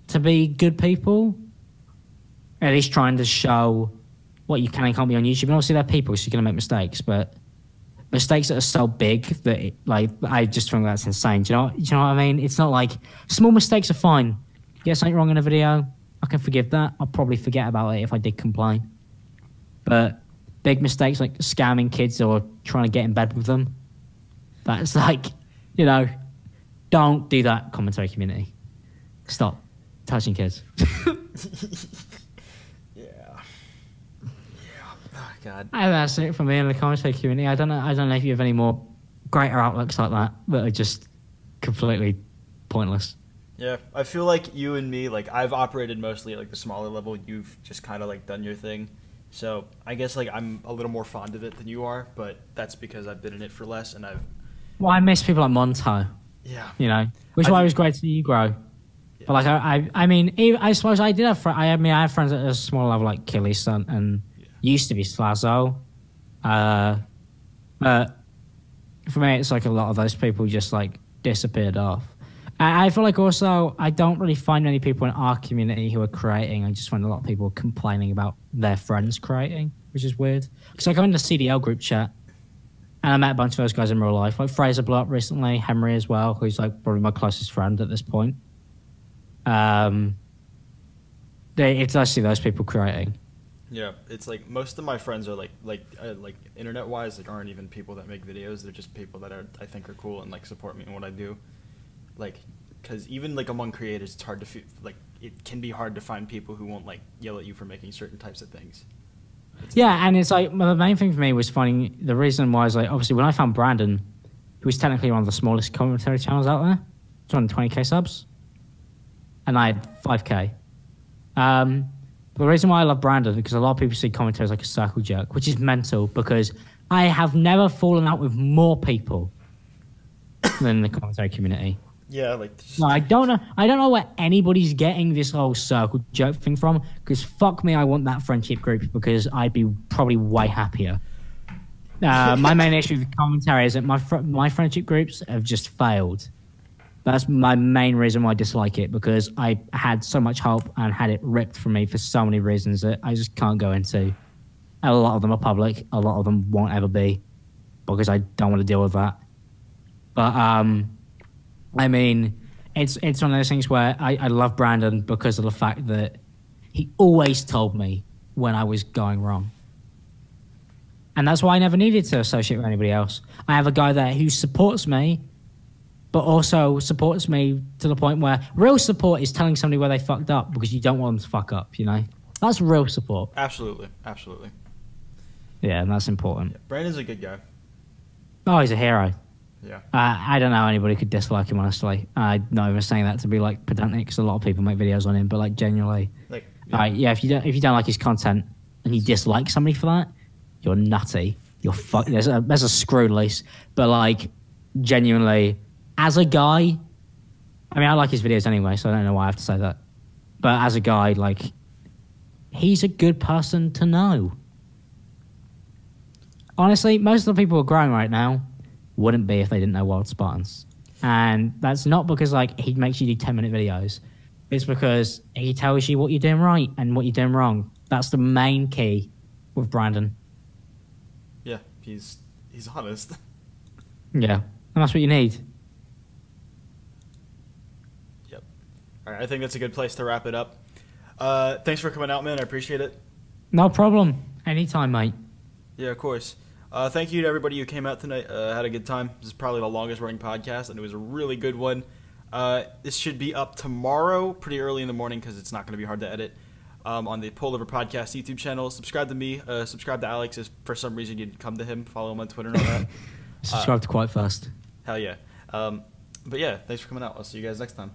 to be good people, at least trying to show what you can and can't be on YouTube. And obviously, they're people, so you're going to make mistakes, but mistakes that are so big that, I just think that's insane. Do you know what I mean? It's not like, small mistakes are fine. Get something wrong in a video, I can forgive that. I'll probably forget about it if I did complain. But big mistakes like scamming kids or trying to get in bed with them, that's like, you know, don't do that, commentary community. Stop touching kids. Yeah. Oh, God. That's it for me in the commentary community. I don't know if you have any more greater outlooks like that are just completely pointless. Yeah, I feel like you and me, like, I've operated mostly at, like, the smaller level. You've just kind of, like, done your thing. So I guess, like, I'm a little more fond of it than you are, but that's because I've been in it for less, and I've... Well, I miss people like Monto. Yeah. You know? Which is why it was great to see you grow. Yeah. But like I mean, I suppose I did have I have friends at a small level like Killy Stunt and used to be Slazo. But for me, it's like a lot of those people just like disappeared off. And I feel like also I don't really find many people in our community who are creating. I just find a lot of people complaining about their friends creating, which is weird. Because I go in the CDL group chat and I met a bunch of those guys in real life. Like Fraser blew up recently, Henry as well, who's like probably my closest friend at this point. It's actually those people creating. Yeah, it's like most of my friends are like internet wise, like aren't even people that make videos. They're just people that I think are cool and like support me in what I do. Like, because even like among creators, it's hard to like it can be hard to find people who won't like yell at you for making certain types of things. And it's like the main thing for me was finding the reason why is like obviously when I found Brandon, who was technically one of the smallest commentary channels out there, 220k subs, and I had 5k. The reason why I love Brandon is because a lot of people see commentary as like a circle jerk, which is mental because I have never fallen out with more people than the commentary community. Yeah, like no, I don't know where anybody's getting this whole circle jerk thing from. Because fuck me, I want that friendship group because I'd be probably way happier. My main issue with commentary is that my friendship groups have just failed. That's my main reason why I dislike it, because I had so much hope and had it ripped from me for so many reasons that I just can't go into. A lot of them are public. A lot of them won't ever be because I don't want to deal with that. But, I mean, it's one of those things where I love Brandon because of the fact that he always told me when I was going wrong. And that's why I never needed to associate with anybody else. I have a guy there who supports me, but also supports me to the point where real support is telling somebody where they fucked up because you don't want them to fuck up, you know? That's real support. Absolutely. Absolutely. Yeah, and that's important. Yeah, Brandon's a good guy. Oh, he's a hero. Yeah. I don't know how anybody could dislike him, honestly. I'm not even saying that to be, like, pedantic because a lot of people make videos on him, but, like, genuinely. Like, yeah. If you don't like his content and you dislike somebody for that, you're nutty. You're fuck. There's a screw loose. But, like, genuinely... As a guy, I mean, I like his videos anyway, so I don't know why I have to say that. But as a guy, like, he's a good person to know. Honestly, most of the people who are growing right now wouldn't be if they didn't know Wild Spartans. And that's not because, like, he makes you do 10-minute videos. It's because he tells you what you're doing right and what you're doing wrong. That's the main key with Brandon. Yeah, he's honest. Yeah, and that's what you need. All right, I think that's a good place to wrap it up. Thanks for coming out, man. I appreciate it. No problem. Anytime, mate. Yeah, of course. Thank you to everybody who came out tonight. Had a good time. This is probably the longest running podcast, and it was a really good one. This should be up tomorrow, pretty early in the morning, because it's not going to be hard to edit, on the Pullover Podcast YouTube channel. Subscribe to me. Subscribe to Alex if for some reason you didn't come to him. Follow him on Twitter and all that. Subscribe to Quite Fast. Hell yeah. But yeah, thanks for coming out. I'll see you guys next time.